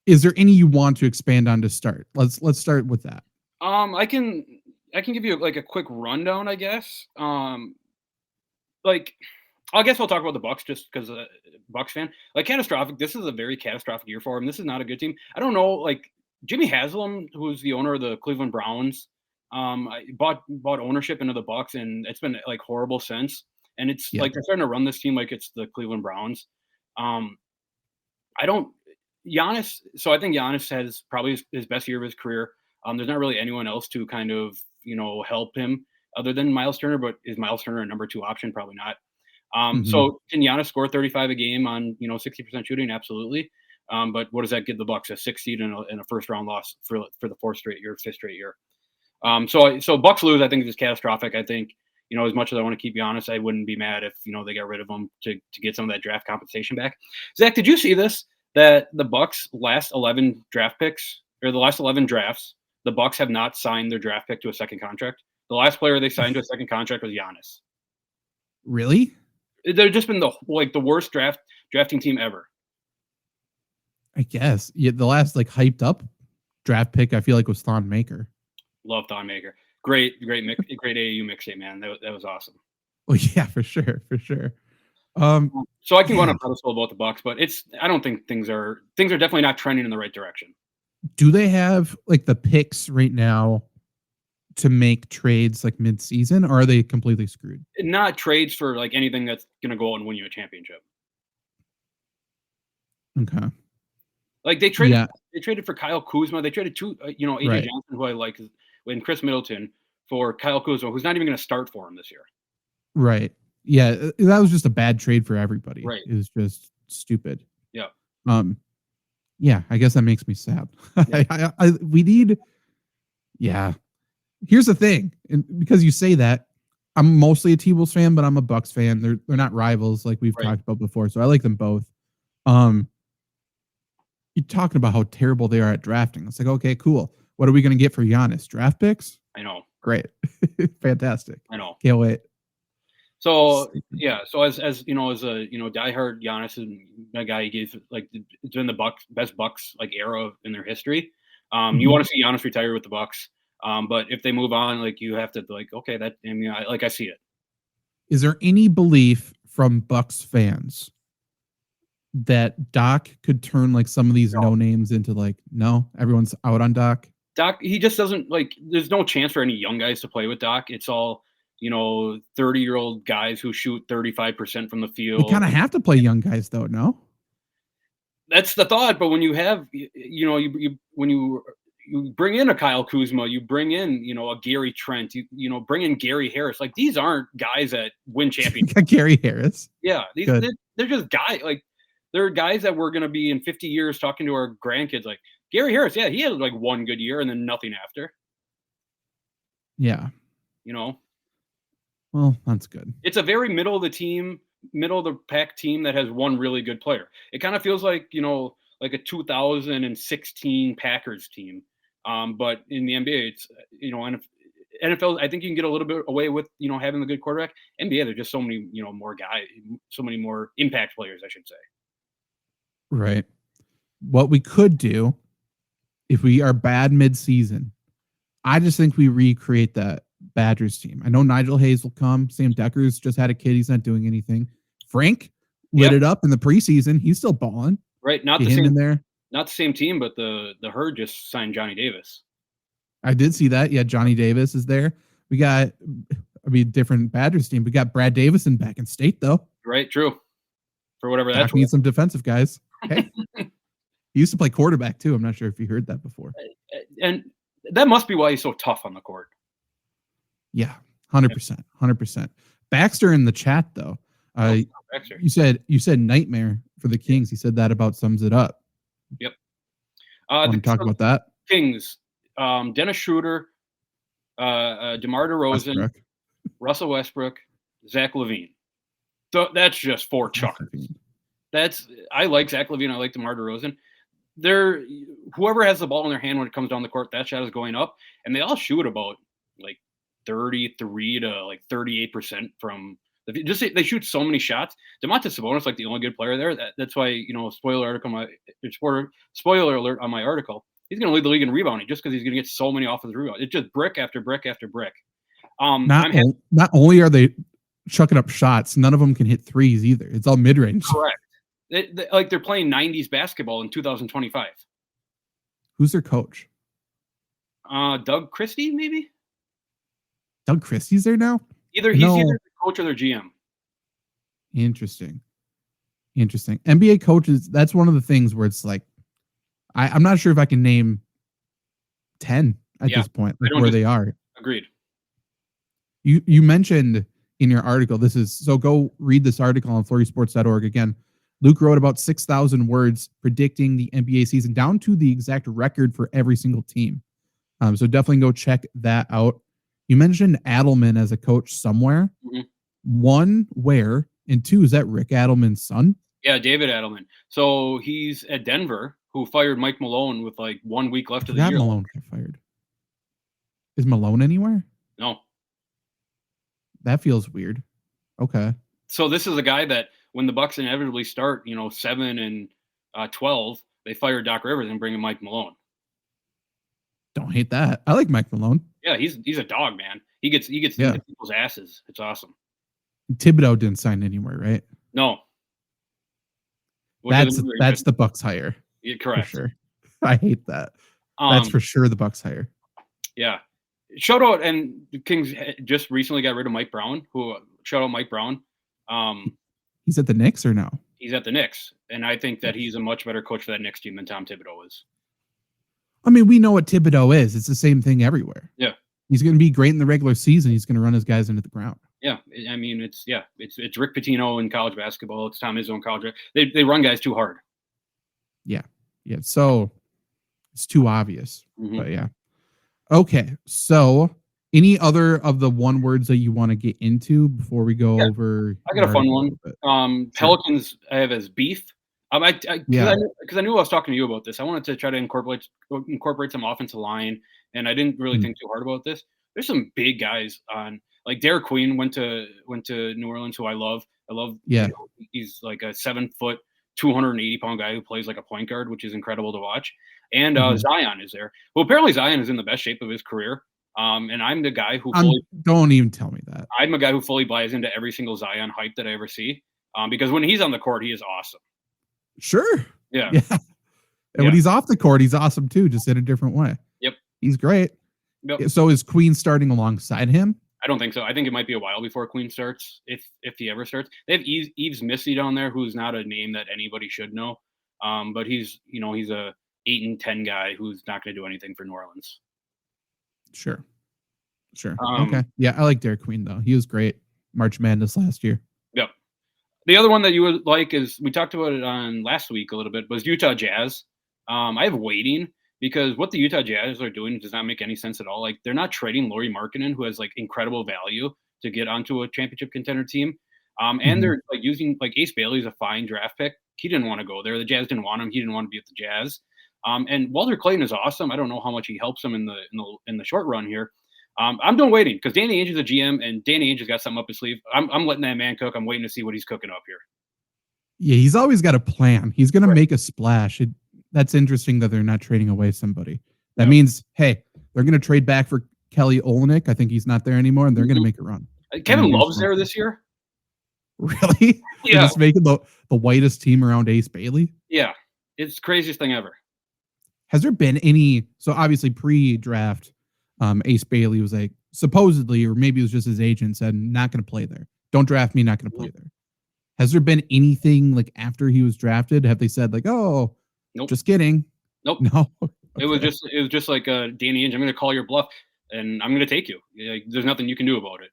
Speaker 2: Is there any you want to expand on to start? Let's start with that.
Speaker 3: I can give you like a quick rundown, I guess. Like I guess I'll talk about the Bucks just because Bucks fan. Like catastrophic. This is a very catastrophic year for him. This is not a good team. I don't know. Like Jimmy Haslam, who's the owner of the Cleveland Browns, bought ownership into the Bucks, and it's been like horrible since. And it's like they're starting to run this team like it's the Cleveland Browns. I don't Giannis. So I think Giannis has probably his best year of his career. There's not really anyone else to kind of help him other than Miles Turner. But is Miles Turner a number 2 option? Probably not. So can Giannis score 35 a game on 60% shooting? Absolutely. But what does that give the Bucks? A 6 seed and a first round loss for the 4th straight year, 5th straight year. So Bucks lose, I think, is catastrophic. I think as much as I want to keep Giannis, I wouldn't be mad if they got rid of him to get some of that draft compensation back. Zach, did you see this? That the Bucks last 11 draft picks or the last 11 drafts, the Bucks have not signed their draft pick to a second contract. The last player they signed to a second contract was Giannis.
Speaker 2: Really?
Speaker 3: They've just been the worst drafting team ever.
Speaker 2: I guess. Yeah, the last hyped up draft pick I feel like was Thon Maker.
Speaker 3: Love Thon Maker. Great AAU mixtape, man. That was awesome.
Speaker 2: Oh yeah, for sure.
Speaker 3: So I can go on a pedestal about the Bucks, but I don't think things are definitely not trending in the right direction.
Speaker 2: Do they have the picks right now to make trades mid-season, or are they completely screwed?
Speaker 3: Not trades for anything that's going to go out and win you a championship.
Speaker 2: Okay.
Speaker 3: They traded for Kyle Kuzma. They traded AJ
Speaker 2: Right.
Speaker 3: Johnson, who I like, and Chris Middleton for Kyle Kuzma, who's not even going to start for him this year.
Speaker 2: Right. Yeah, that was just a bad trade for everybody.
Speaker 3: Right.
Speaker 2: It was just stupid.
Speaker 3: Yeah.
Speaker 2: Yeah, I guess that makes me sad.
Speaker 3: Yeah.
Speaker 2: We need. Yeah. Here's the thing, and because you say that, I'm mostly a T-Wolves fan, but I'm a Bucks fan. They're not rivals like we've talked about before, so I like them both. You're talking about how terrible they are at drafting. It's okay, cool. What are we going to get for Giannis? Draft picks?
Speaker 3: I know.
Speaker 2: Great. Fantastic.
Speaker 3: I know.
Speaker 2: Can't wait.
Speaker 3: So yeah, so as a diehard Giannis and a guy he gave it's been the best Bucks era in their history. You want to see Giannis retire with the Bucks, but if they move on, you have to okay, that I see it.
Speaker 2: Is there any belief from Bucks fans that Doc could turn some of these no names into no, everyone's out on Doc?
Speaker 3: Doc, he just doesn't there's no chance for any young guys to play with Doc. It's all 30-year-old guys who shoot 35% from the field.
Speaker 2: You kind of have to play young guys though, no?
Speaker 3: That's the thought, but when you have when you bring in a Kyle Kuzma, you bring in a Gary Trent, you bring in Gary Harris. These aren't guys that win championships.
Speaker 2: Gary Harris.
Speaker 3: Yeah, they're just guys they're guys that we're going to be in 50 years talking to our grandkids. Gary Harris, yeah, he had one good year and then nothing after.
Speaker 2: Yeah. Well, that's good.
Speaker 3: It's a very middle of the pack team that has one really good player. It kind of feels like a 2016 Packers team. But in the NBA, it's NFL. I think you can get a little bit away with having the good quarterback. NBA, there's just so many more guys, so many more impact players, I should say.
Speaker 2: Right. What we could do if we are bad mid-season, I just think we recreate that Badgers team. I know Nigel Hayes will come. Sam Decker's just had a kid. He's not doing anything. Frank lit it up in the preseason. He's still balling.
Speaker 3: Right. Not
Speaker 2: Get
Speaker 3: the
Speaker 2: him
Speaker 3: same
Speaker 2: in there.
Speaker 3: Not the same team, but the Herd just signed Johnny Davis.
Speaker 2: I did see that. Yeah, Johnny Davis is there. We got, different Badgers team. We got Brad Davison back in state though.
Speaker 3: Right. True. For whatever that's
Speaker 2: worth. Need some defensive guys. Hey. He used to play quarterback too. I'm not sure if you heard that before.
Speaker 3: And that must be why he's so tough on the court.
Speaker 2: Yeah, 100%, 100%. Baxter in the chat though.
Speaker 3: Baxter.
Speaker 2: You said nightmare for the Kings. He said that about sums it up.
Speaker 3: Yep.
Speaker 2: Want to talk about that?
Speaker 3: Kings, Dennis Schroeder, DeMar DeRozan,
Speaker 2: Westbrook.
Speaker 3: Russell Westbrook, Zach LaVine. So that's just 4 chuckers. I like Zach LaVine. I like DeMar DeRozan. Whoever has the ball in their hand when it comes down the court, that shot is going up, and they all shoot about 33 to 38% from they shoot so many shots. Domantas Sabonis the only good player there. That's why spoiler alert on my article. He's going to lead the league in rebounding just because he's going to get so many offensive rebounds. It's just brick after brick after brick.
Speaker 2: Not only are they chucking up shots. None of them can hit threes either. It's all mid range.
Speaker 3: Correct. They're playing 90s basketball in 2025.
Speaker 2: Who's their coach?
Speaker 3: Doug Christie, maybe.
Speaker 2: Doug Christie's there now.
Speaker 3: Either he's either the coach or their GM.
Speaker 2: Interesting. NBA coaches. That's one of the things where it's like, I'm not sure if I can name 10 at this point, like where they are.
Speaker 3: Agreed.
Speaker 2: You mentioned in your article, so go read this article on FlurrySports.org. Again, Luke wrote about 6,000 words predicting the NBA season down to the exact record for every single team. So definitely go check that out. You mentioned Adelman as a coach somewhere. Mm-hmm. One, where? And two, is that Rick Adelman's son?
Speaker 3: Yeah, David Adelman. So he's at Denver, who fired Mike Malone with like 1 week left of the year.
Speaker 2: Malone got fired. Is Malone anywhere?
Speaker 3: No.
Speaker 2: That feels weird. Okay.
Speaker 3: So this is a guy that when the Bucks inevitably start, 7 and 12, they fire Doc Rivers and bring in Mike Malone.
Speaker 2: Don't hate that. I like Mike Malone.
Speaker 3: Yeah, he's a dog, man. He gets into people's asses. It's awesome.
Speaker 2: Thibodeau didn't sign anywhere, right?
Speaker 3: No.
Speaker 2: That's the Bucks hire.
Speaker 3: Yeah, correct.
Speaker 2: For sure. I hate that. That's for sure the Bucks hire.
Speaker 3: Yeah. Shout out, and the Kings just recently got rid of Mike Brown. Shout out Mike Brown.
Speaker 2: He's at the Knicks or no?
Speaker 3: He's at the Knicks, and I think that he's a much better coach for that Knicks team than Tom Thibodeau is.
Speaker 2: I mean, we know what Thibodeau is. It's the same thing everywhere.
Speaker 3: Yeah.
Speaker 2: He's going to be great in the regular season. He's going to run his guys into the ground.
Speaker 3: Yeah. I mean, it's Rick Pitino in college basketball. It's Tom Izzo in college. They run guys too hard.
Speaker 2: Yeah. Yeah. So it's too obvious. Mm-hmm. But yeah. Okay. So any other of the one words that you want to get into before we go over?
Speaker 3: I got a fun one. Pelicans I have as beef. Because I knew I was talking to you about this. I wanted to try to incorporate some offensive line, and I didn't really think too hard about this. There's some big guys on, like Derek Queen went to New Orleans, who I love.
Speaker 2: Yeah,
Speaker 3: he's like a 7 foot, 280 pound guy who plays like a point guard, which is incredible to watch. And Zion is there. Well, apparently Zion is in the best shape of his career. And I'm the guy who
Speaker 2: don't even tell me that.
Speaker 3: I'm a guy who fully buys into every single Zion hype that I ever see. Because when he's on the court, he is awesome.
Speaker 2: Sure.
Speaker 3: Yeah.
Speaker 2: And when he's off the court, he's awesome too, just in a different way.
Speaker 3: Yep.
Speaker 2: He's great.
Speaker 3: Yep.
Speaker 2: So is Queen starting alongside him?
Speaker 3: I don't think so. I think it might be a while before Queen starts, if he ever starts. They have Yves Missy down there, who's not a name that anybody should know. But he's a 8 and 10 guy who's not going to do anything for New Orleans. Sure.
Speaker 2: Okay. Yeah, I like Derek Queen though. He was great. March Madness last year.
Speaker 3: Yep. The other one that you would like is, we talked about it on last week a little bit, was Utah Jazz. I have waiting because what the Utah Jazz are doing does not make any sense at all. Like, they're not trading Lauri Markkanen, who has like incredible value, to get onto a championship contender team. And they're like using, like, Ace Bailey's a fine draft pick. He didn't want to go there. The Jazz didn't want him. He didn't want to be at the Jazz. And Walter Clayton is awesome. I don't know how much he helps them in the short run here. I'm done waiting because Danny Ainge is a GM, and Danny Ainge has got something up his sleeve. I'm letting that man cook. I'm waiting to see what he's cooking up here.
Speaker 2: Yeah, he's always got a plan. He's going to make a splash. That's interesting that they're not trading away somebody. That means, hey, they're going to trade back for Kelly Olynyk. I think he's not there anymore, and they're going to make a run.
Speaker 3: Kevin Love's there this year.
Speaker 2: Really?
Speaker 3: Yeah.
Speaker 2: Just making the whitest team around Ace Bailey?
Speaker 3: Yeah. It's the craziest thing ever.
Speaker 2: Has there been any, so obviously pre-draft, Ace Bailey was like, supposedly, or maybe it was just his agent said, not going to play there. Don't draft me, not going to play there. Has there been anything like after he was drafted? Have they said like, oh,
Speaker 3: nope,
Speaker 2: just kidding?
Speaker 3: Nope.
Speaker 2: No. Okay.
Speaker 3: It was just like Danny Ainge, I'm going to call your bluff and I'm going to take you. There's nothing you can do about it.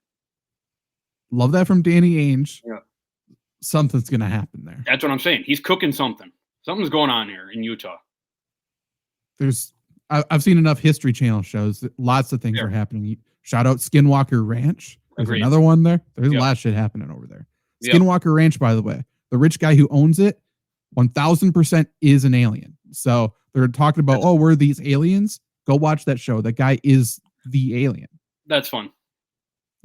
Speaker 2: Love that from Danny Ainge.
Speaker 3: Yeah.
Speaker 2: Something's going to happen there.
Speaker 3: That's what I'm saying. He's cooking something. Something's going on here in Utah.
Speaker 2: I've seen enough History Channel shows that lots of things are happening. Shout out Skinwalker Ranch. There's another one there. There's a lot of shit happening over there. Skinwalker Ranch, by the way, the rich guy who owns it, 1000% is an alien. So they're talking about, we're these aliens. Go watch that show. That guy is the alien.
Speaker 3: That's fun.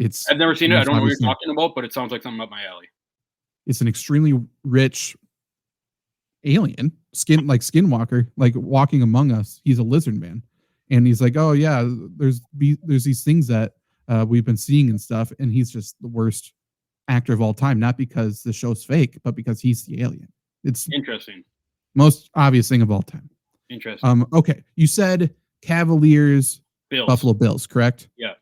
Speaker 3: I've never seen it. I don't know what you're talking about, but it sounds like something up my alley.
Speaker 2: It's an extremely rich alien, Skinwalker, like walking among us. He's a lizard man, and he's like, oh yeah, there's these things that we've been seeing and stuff, and he's just the worst actor of all time, not because the show's fake, but because he's the alien. It's
Speaker 3: interesting.
Speaker 2: Most obvious thing of all time.
Speaker 3: Interesting.
Speaker 2: Okay. You said Cavaliers,
Speaker 3: Bills.
Speaker 2: Buffalo Bills, correct?
Speaker 3: Yeah.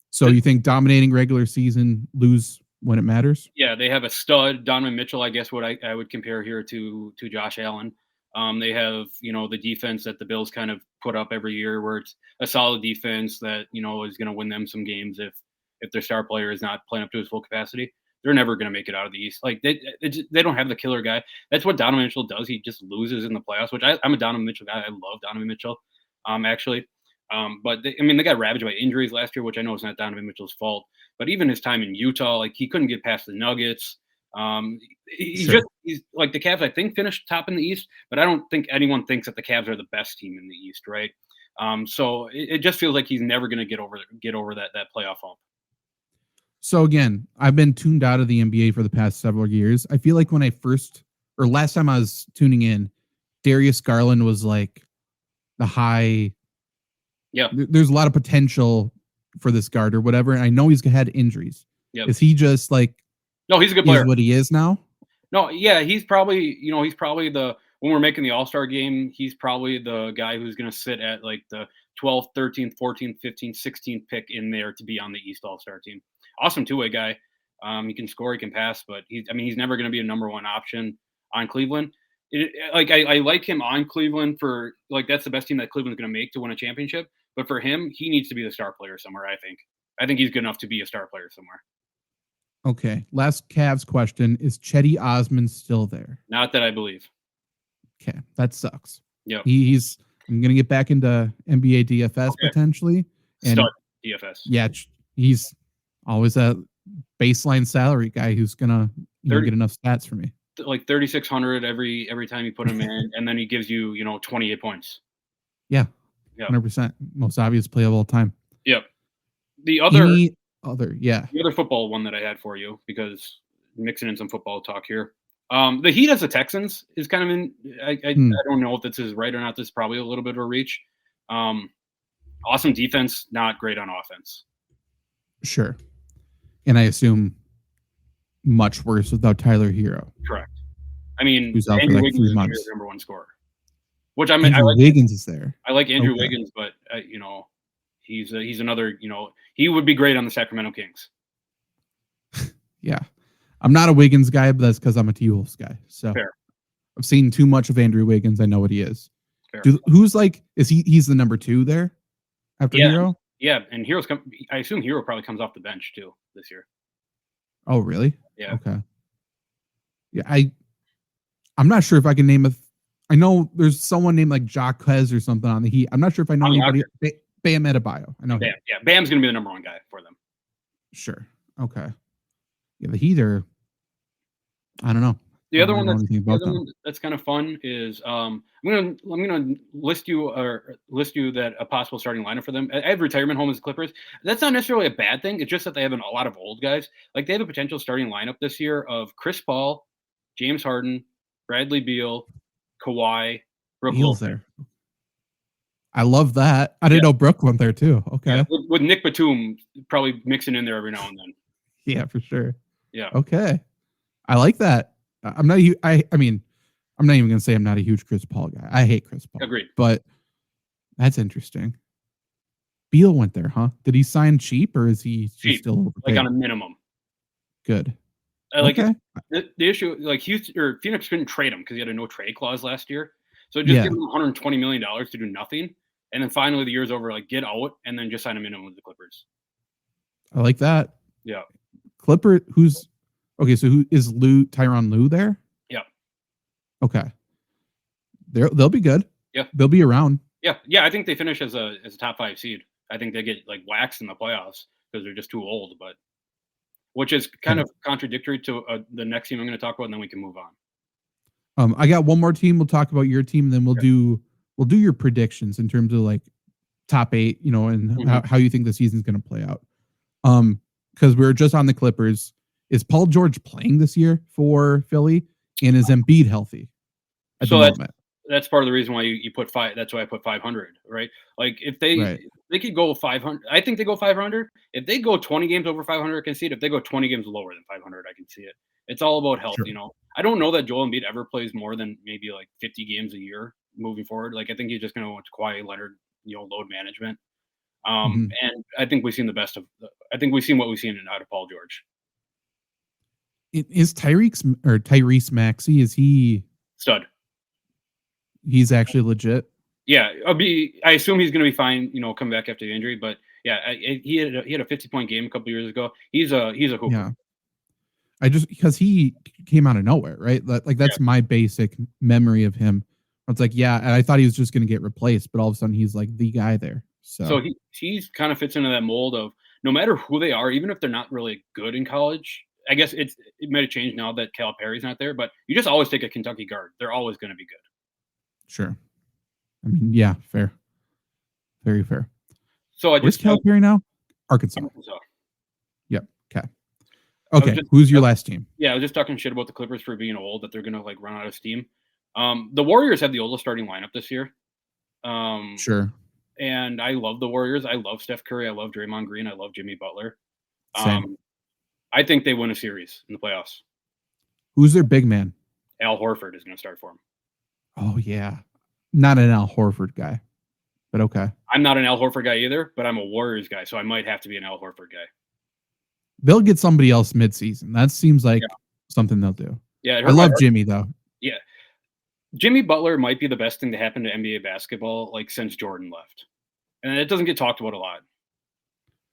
Speaker 2: So you think dominating regular season, lose when it matters?
Speaker 3: Yeah, they have a stud, Donovan Mitchell, I guess what I would compare here to Josh Allen. They have, the defense that the Bills kind of put up every year, where it's a solid defense that, is going to win them some games if their star player is not playing up to his full capacity. They're never going to make it out of the East. Like they don't have the killer guy. That's what Donovan Mitchell does. He just loses in the playoffs, which I'm a Donovan Mitchell guy. I love Donovan Mitchell, actually. But they got ravaged by injuries last year, which I know is not Donovan Mitchell's fault. But even his time in Utah, like he couldn't get past the Nuggets. He's like the Cavs, I think, finished top in the East, but I don't think anyone thinks that the Cavs are the best team in the East, right? So it just feels like he's never going to get over that playoff hump.
Speaker 2: So again, I've been tuned out of the NBA for the past several years. I feel like when last time I was tuning in, Darius Garland was like the high.
Speaker 3: Yeah,
Speaker 2: there's a lot of potential for this guard or whatever. And I know he's had injuries.
Speaker 3: Yep.
Speaker 2: Is he just like?
Speaker 3: No, he's a good player.
Speaker 2: What he is now?
Speaker 3: No, yeah, he's probably when we're making the All-Star game, he's probably the guy who's going to sit at like the 12th, 13th, 14th, 15th, 16th pick in there to be on the East All-Star team. Awesome two-way guy. He can score, he can pass, but he's never going to be a number one option on Cleveland. I like him on Cleveland for like that's the best team that Cleveland's going to make to win a championship. But for him, he needs to be the star player somewhere. I think he's good enough to be a star player somewhere.
Speaker 2: Okay. Last Cavs question: is Chetty Osman still there?
Speaker 3: Not that I believe.
Speaker 2: Okay, that sucks.
Speaker 3: Yeah,
Speaker 2: I'm gonna get back into NBA DFS potentially. And
Speaker 3: stud DFS.
Speaker 2: Yeah, he's always a baseline salary guy who's gonna get enough stats for me.
Speaker 3: Like 3,600 every time you put him in, and then he gives you 28 points.
Speaker 2: Yeah, 100%. Most obvious play of all time.
Speaker 3: Yep. The other football one that I had for you, because mixing in some football talk here. The Heat as the Texans is kind of I don't know if this is right or not. This is probably a little bit of a reach. Awesome defense, not great on offense.
Speaker 2: Sure. And I assume much worse without Tyler Hero.
Speaker 3: Correct. I mean,
Speaker 2: who's out for like 3 months.
Speaker 3: Is number one scorer. Which
Speaker 2: Wiggins is there.
Speaker 3: I like Andrew Wiggins, but he's another. He would be great on the Sacramento Kings.
Speaker 2: Yeah, I'm not a Wiggins guy, but that's because I'm a T-Wolves guy. So
Speaker 3: fair.
Speaker 2: I've seen too much of Andrew Wiggins. I know what he is.
Speaker 3: Fair.
Speaker 2: Who's like? Is he's the number 2 there after Hero?
Speaker 3: Yeah, and I assume Hero probably comes off the bench too this year.
Speaker 2: Oh, really?
Speaker 3: Yeah.
Speaker 2: Okay. Yeah, I'm not sure if I can name I know there's someone named like Jaquez or something on the Heat. I'm not sure if I know anybody. Bam Adebayo. I know
Speaker 3: Bam. Yeah, Bam's going to be the number one guy for them.
Speaker 2: Sure. Okay. Yeah, the Heat are. I don't know.
Speaker 3: The other one that's kind of fun is I'm gonna list you that a possible starting lineup for them. I have retirement home as the Clippers. That's not necessarily a bad thing. It's just that they have a lot of old guys. Like they have a potential starting lineup this year of Chris Paul, James Harden, Bradley Beal, Kawhi, Brook
Speaker 2: Beal's there. I love that. I didn't know Brook went there too. Okay.
Speaker 3: Yeah, with Nick Batum probably mixing in there every now and then.
Speaker 2: Yeah, for sure.
Speaker 3: Yeah.
Speaker 2: Okay. I like that. I'm not. I'm not even gonna say I'm not a huge Chris Paul guy. I hate Chris Paul.
Speaker 3: Agreed.
Speaker 2: But that's interesting. Beal went there, huh? Did he sign cheap or is he
Speaker 3: cheap,
Speaker 2: still overpaid?
Speaker 3: Like on a minimum?
Speaker 2: Good.
Speaker 3: The issue, like Phoenix couldn't trade him because he had a no trade clause last year. So just give him $120 million to do nothing, and then finally the year's over, like get out, and then just sign a minimum with the Clippers.
Speaker 2: I like that.
Speaker 3: Yeah.
Speaker 2: Clipper, okay, so who is Tyronn Lue there?
Speaker 3: Yeah.
Speaker 2: Okay. They'll be good.
Speaker 3: Yeah.
Speaker 2: They'll be around.
Speaker 3: Yeah. Yeah. I think they finish as a top 5 seed. I think they get like waxed in the playoffs because they're just too old, but which is kind of contradictory to the next team I'm going to talk about, and then we can move on.
Speaker 2: I got one more team. We'll talk about your team, then we'll do your predictions in terms of like top 8, and how you think the season's going to play out. Because we were just on the Clippers. Is Paul George playing this year for Philly? And is Embiid healthy?
Speaker 3: So that's part of the reason why you put 5. That's why I put 500, right? Like if they They could go 500. I think they go 500. If they go 20 games over 500, I can see it. If they go 20 games lower than 500, I can see it. It's all about health,
Speaker 2: Sure.
Speaker 3: you know. I don't know that Joel Embiid ever plays more than maybe like 50 games a year moving forward. Like I think he's just going to want to Kawhi Leonard, load management.
Speaker 2: Mhm.
Speaker 3: And I think we've seen the best of. I think we've seen what we've seen out of Paul George.
Speaker 2: Is Tyrese Maxey? Is
Speaker 3: Stud.
Speaker 2: he's actually legit?
Speaker 3: Yeah, I assume he's going to be fine. Come back after the injury, but yeah, he had a 50-point game a couple years ago. He's a hooper.
Speaker 2: Yeah. Because he came out of nowhere, right? Like that's my basic memory of him. It's like, yeah, and I thought he was just going to get replaced, but all of a sudden he's like the guy there.
Speaker 3: So he's kind of fits into that mold of no matter who they are, even if they're not really good in college. I guess it might have changed now that Calipari's not there, but you just always take a Kentucky guard. They're always going to be good.
Speaker 2: Sure. I mean, yeah, fair. Very fair.
Speaker 3: So
Speaker 2: Where's Calipari now? Arkansas. Yep. Okay. Who's your last team?
Speaker 3: Yeah, I was just talking shit about the Clippers for being old, that they're going to like run out of steam. The Warriors have the oldest starting lineup this year.
Speaker 2: Sure.
Speaker 3: And I love the Warriors. I love Steph Curry. I love Draymond Green. I love Jimmy Butler.
Speaker 2: Same.
Speaker 3: I think they win a series in the playoffs.
Speaker 2: Who's their big man?
Speaker 3: Al Horford is going to start for them.
Speaker 2: Oh, yeah. Not an Al Horford guy, but okay.
Speaker 3: I'm not an Al Horford guy either, but I'm a Warriors guy, so I might have to be an Al Horford guy.
Speaker 2: They'll get somebody else midseason. That seems like something they'll do.
Speaker 3: Yeah,
Speaker 2: I love Jimmy, though.
Speaker 3: Yeah. Jimmy Butler might be the best thing to happen to NBA basketball like since Jordan left. And it doesn't get talked about a lot.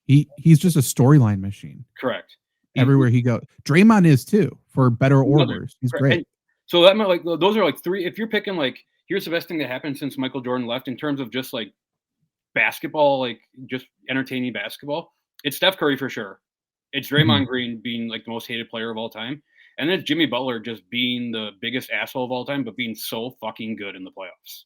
Speaker 2: He's just a storyline machine.
Speaker 3: Correct.
Speaker 2: Everywhere he goes. Draymond is too, for better or worse. He's great.
Speaker 3: And so that might like those are like three. If you're picking like here's the best thing that happened since Michael Jordan left in terms of just like basketball, like just entertaining basketball, it's Steph Curry for sure. It's Draymond Green being like the most hated player of all time. And then it's Jimmy Butler just being the biggest asshole of all time, but being so fucking good in the playoffs.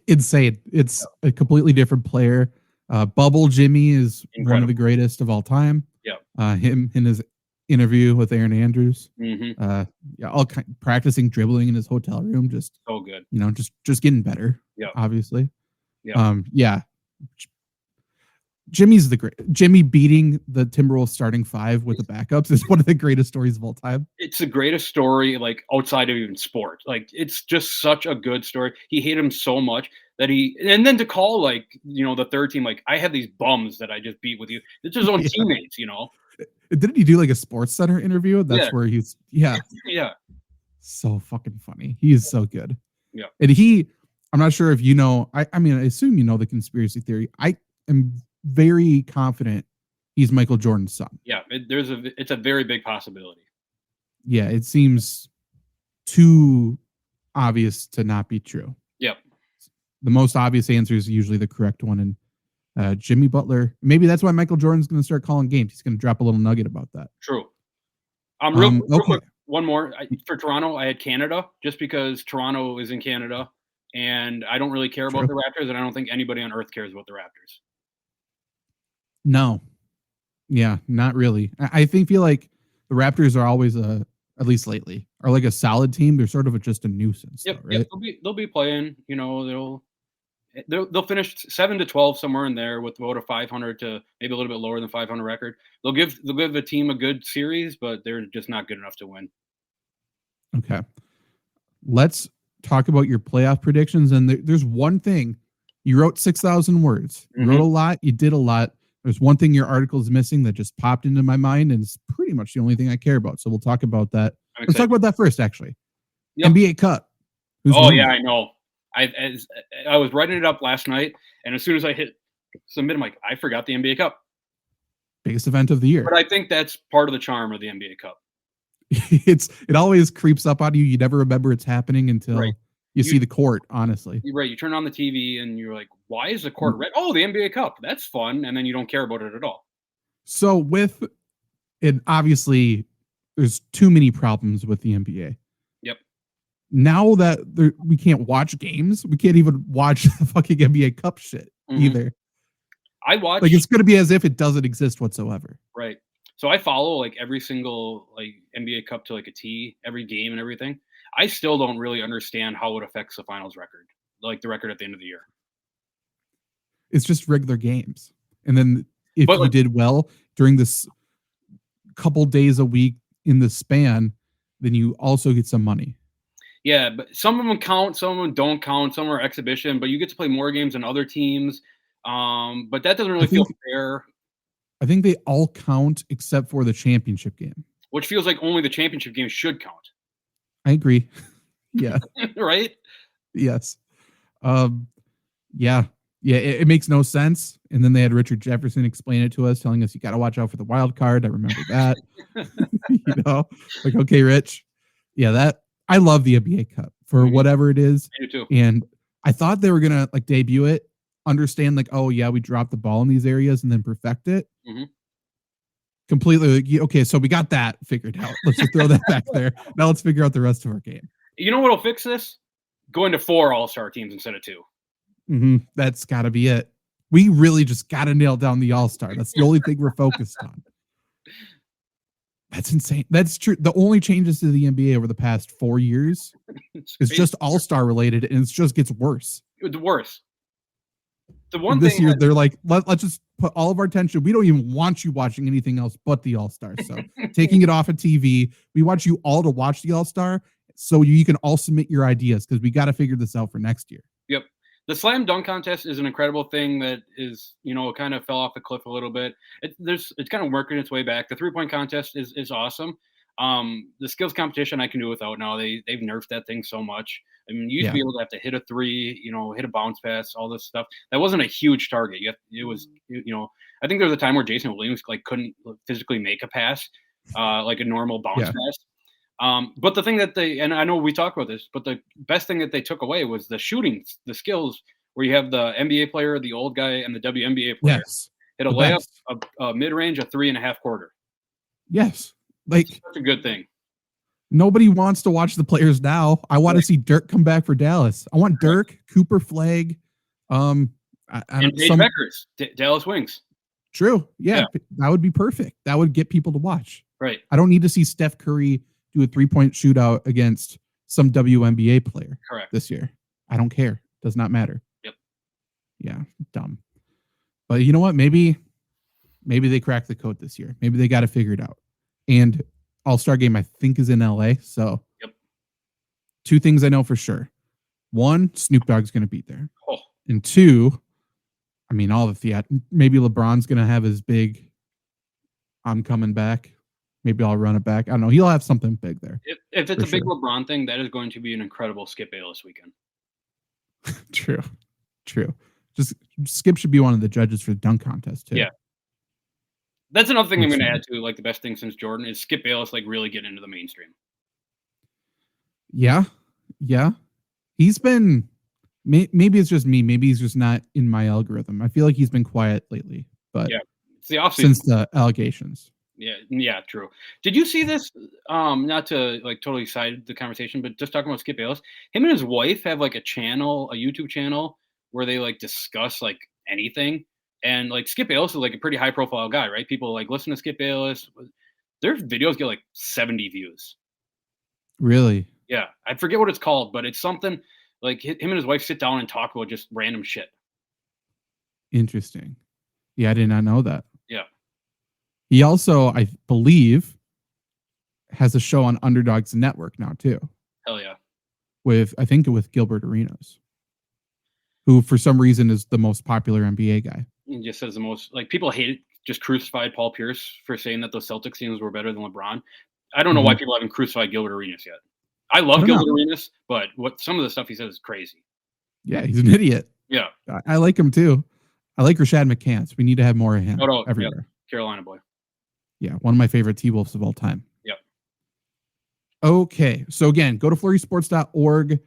Speaker 2: Insane. It's a completely different player. Bubble Jimmy is
Speaker 3: Incredible.
Speaker 2: one of the greatest of all time.
Speaker 3: Yeah.
Speaker 2: Him in his interview with Aaron Andrews.
Speaker 3: Mm-hmm.
Speaker 2: Practicing dribbling in his hotel room. Just
Speaker 3: so good.
Speaker 2: Just getting better.
Speaker 3: Yeah.
Speaker 2: Obviously.
Speaker 3: Yeah.
Speaker 2: Jimmy's the great. Jimmy beating the Timberwolves starting five with the backups is one of the greatest stories of all time.
Speaker 3: It's the greatest story, like outside of even sport. Like it's just such a good story. He hated him so much that and then to call like the third team, like I have these bums that I just beat with you. It's his own teammates,
Speaker 2: Didn't he do like a Sports Center interview? That's where he's
Speaker 3: yeah.
Speaker 2: So fucking funny. He is so good.
Speaker 3: Yeah,
Speaker 2: and I'm not sure if I mean I assume the conspiracy theory. I am very confident he's Michael Jordan's son.
Speaker 3: Yeah, it's a very big possibility.
Speaker 2: Yeah, it seems too obvious to not be true.
Speaker 3: Yep.
Speaker 2: The most obvious answer is usually the correct one. And Jimmy Butler, maybe that's why Michael Jordan's going to start calling games. He's going to drop a little nugget about that.
Speaker 3: True. Real
Speaker 2: okay.
Speaker 3: quick, one more. For Toronto, I had Canada just because Toronto is in Canada, and I don't really care about the Raptors, and I don't think anybody on earth cares about the Raptors.
Speaker 2: No. Yeah, not really. I feel like the Raptors are always at least lately, are like a solid team. They're sort of just a nuisance.
Speaker 3: Yep,
Speaker 2: though, right?
Speaker 3: They'll be playing. They'll finish 7-12 somewhere in there with about a 500 to maybe a little bit lower than 500 record. They'll give a team a good series, but they're just not good enough to win.
Speaker 2: Okay, let's talk about your playoff predictions. And there's one thing. You wrote 6,000 words. You wrote a lot. You did a lot. There's one thing your article is missing that just popped into my mind, and it's pretty much the only thing I care about. So we'll talk about that. Let's talk about that first, actually. Yep. NBA Cup.
Speaker 3: I know. I was writing it up last night, and as soon as I hit submit, I'm like, I forgot the NBA Cup.
Speaker 2: Biggest event of the year.
Speaker 3: But I think that's part of the charm of the NBA Cup.
Speaker 2: It always creeps up on you. You never remember it's happening until you see the court, honestly.
Speaker 3: You're right. You turn on the TV and you're like, why is the court red? Oh, the NBA Cup. That's fun. And then you don't care about it at all.
Speaker 2: So with it, obviously, there's too many problems with the NBA.
Speaker 3: Yep.
Speaker 2: Now that we can't watch games, we can't even watch the fucking NBA Cup shit either.
Speaker 3: I watch.
Speaker 2: Like, it's going to be as if it doesn't exist whatsoever.
Speaker 3: Right. So I follow like every single like NBA Cup to like a T, every game and everything. I still don't really understand how it affects the finals record, like the record at the end of the year.
Speaker 2: It's just regular games. And then if
Speaker 3: But,
Speaker 2: you did well during this couple days a week in the span, then you also get some money.
Speaker 3: Yeah, but some of them count, some of them don't count, some are exhibition, but you get to play more games than other teams. But that doesn't really feel fair.
Speaker 2: I think they all count except for the championship game.
Speaker 3: Which feels like only the championship game should count.
Speaker 2: I agree. Yeah.
Speaker 3: Right?
Speaker 2: Yes. Yeah. Yeah, it makes no sense. And then they had Richard Jefferson explain it to us, telling us you got to watch out for the wild card. I remember that. Like, okay, Rich. Yeah, that I love the NBA Cup for whatever it is.
Speaker 3: I do too.
Speaker 2: And I thought they were gonna like debut it, understand like, oh yeah, we dropped the ball in these areas and then perfect it. Completely like, okay, so we got that figured out. Let's just throw that back there. Now let's figure out the rest of our game.
Speaker 3: You know what'll fix this? Going to 4 all-star teams instead of 2.
Speaker 2: That's got to be it. We really just got to nail down the all-star. That's the only thing we're focused on. That's insane. That's true. The only changes to the NBA over the past 4 years is just all-star related, and it just gets worse.
Speaker 3: It's worse. The one
Speaker 2: this
Speaker 3: thing
Speaker 2: year, they're like, let's just put all of our attention. We don't even want you watching anything else but the all-star. So taking it off of TV, we want you all to watch the all-star so you can all submit your ideas because we got to figure this out for next year.
Speaker 3: Yep. The slam dunk contest is an incredible thing that is, kind of fell off the cliff a little bit. It's kind of working its way back. The 3-point contest is awesome. The skills competition I can do without now. They've nerfed that thing so much. I mean, you used to be able to have to hit a 3, hit a bounce pass, all this stuff. That wasn't a huge target. It was, I think there was a time where Jason Williams couldn't physically make a pass, like a normal bounce pass. But the thing that and I know we talked about this, but the best thing that they took away was the shooting, the skills, where you have the NBA player, the old guy, and the WNBA player.
Speaker 2: Yes.
Speaker 3: Hit a layup, a mid-range, a 3.5 quarter.
Speaker 2: Yes. Like,
Speaker 3: that's a good thing.
Speaker 2: Nobody wants to watch the players now. I want to see Dirk come back for Dallas. I want Dirk, Cooper Flagg,
Speaker 3: and Paige Beckers, Dallas Wings.
Speaker 2: True. Yeah, that would be perfect. That would get people to watch.
Speaker 3: Right.
Speaker 2: I don't need to see Steph Curry do a 3-point shootout against some WNBA player this year. I don't care. Does not matter.
Speaker 3: Yep.
Speaker 2: Yeah, dumb. But you know what? Maybe they crack the code this year. Maybe they got to figure it out. And All-Star Game, I think, is in LA. So 2 things I know for sure. 1, Snoop Dogg's going to be there. And 2, I mean, all the maybe LeBron's going to have his big, I'm coming back. Maybe I'll run it back. I don't know. He'll have something big there.
Speaker 3: If it's a big LeBron thing, that is going to be an incredible Skip Bayless weekend.
Speaker 2: True. Just Skip should be one of the judges for the dunk contest too.
Speaker 3: Yeah. That's another thing I'm going to add to, like, the best thing since Jordan is Skip Bayless, like, really getting into the mainstream.
Speaker 2: Yeah. He's been, maybe it's just me. Maybe he's just not in my algorithm. I feel like he's been quiet lately, but
Speaker 3: it's the offseason
Speaker 2: since the allegations.
Speaker 3: Yeah, true. Did you see this? Not to like totally side the conversation, but just talking about Skip Bayless, him and his wife have like a YouTube channel where they like discuss like anything. And like Skip Bayless is like a pretty high profile guy, right? People like listen to Skip Bayless. Their videos get like 70 views.
Speaker 2: Really?
Speaker 3: Yeah. I forget what it's called, but it's something like him and his wife sit down and talk about just random shit.
Speaker 2: Interesting. Yeah, I did not know that.
Speaker 3: Yeah.
Speaker 2: He also, I believe, has a show on Underdogs Network now too.
Speaker 3: Hell yeah.
Speaker 2: With Gilbert Arenas, who for some reason is the most popular NBA guy.
Speaker 3: He just says the most, like, people just crucified Paul Pierce for saying that those Celtics teams were better than LeBron. I don't know why people haven't crucified Gilbert Arenas yet. I love Gilbert Arenas, but some of the stuff he says is crazy.
Speaker 2: Yeah, he's an idiot.
Speaker 3: Yeah.
Speaker 2: I like him too. I like Rashad McCants. We need to have more of him everywhere.
Speaker 3: Yeah. Carolina boy.
Speaker 2: Yeah, one of my favorite T-Wolves of all time.
Speaker 3: Yep.
Speaker 2: Okay, so again, go to flurrysports.org.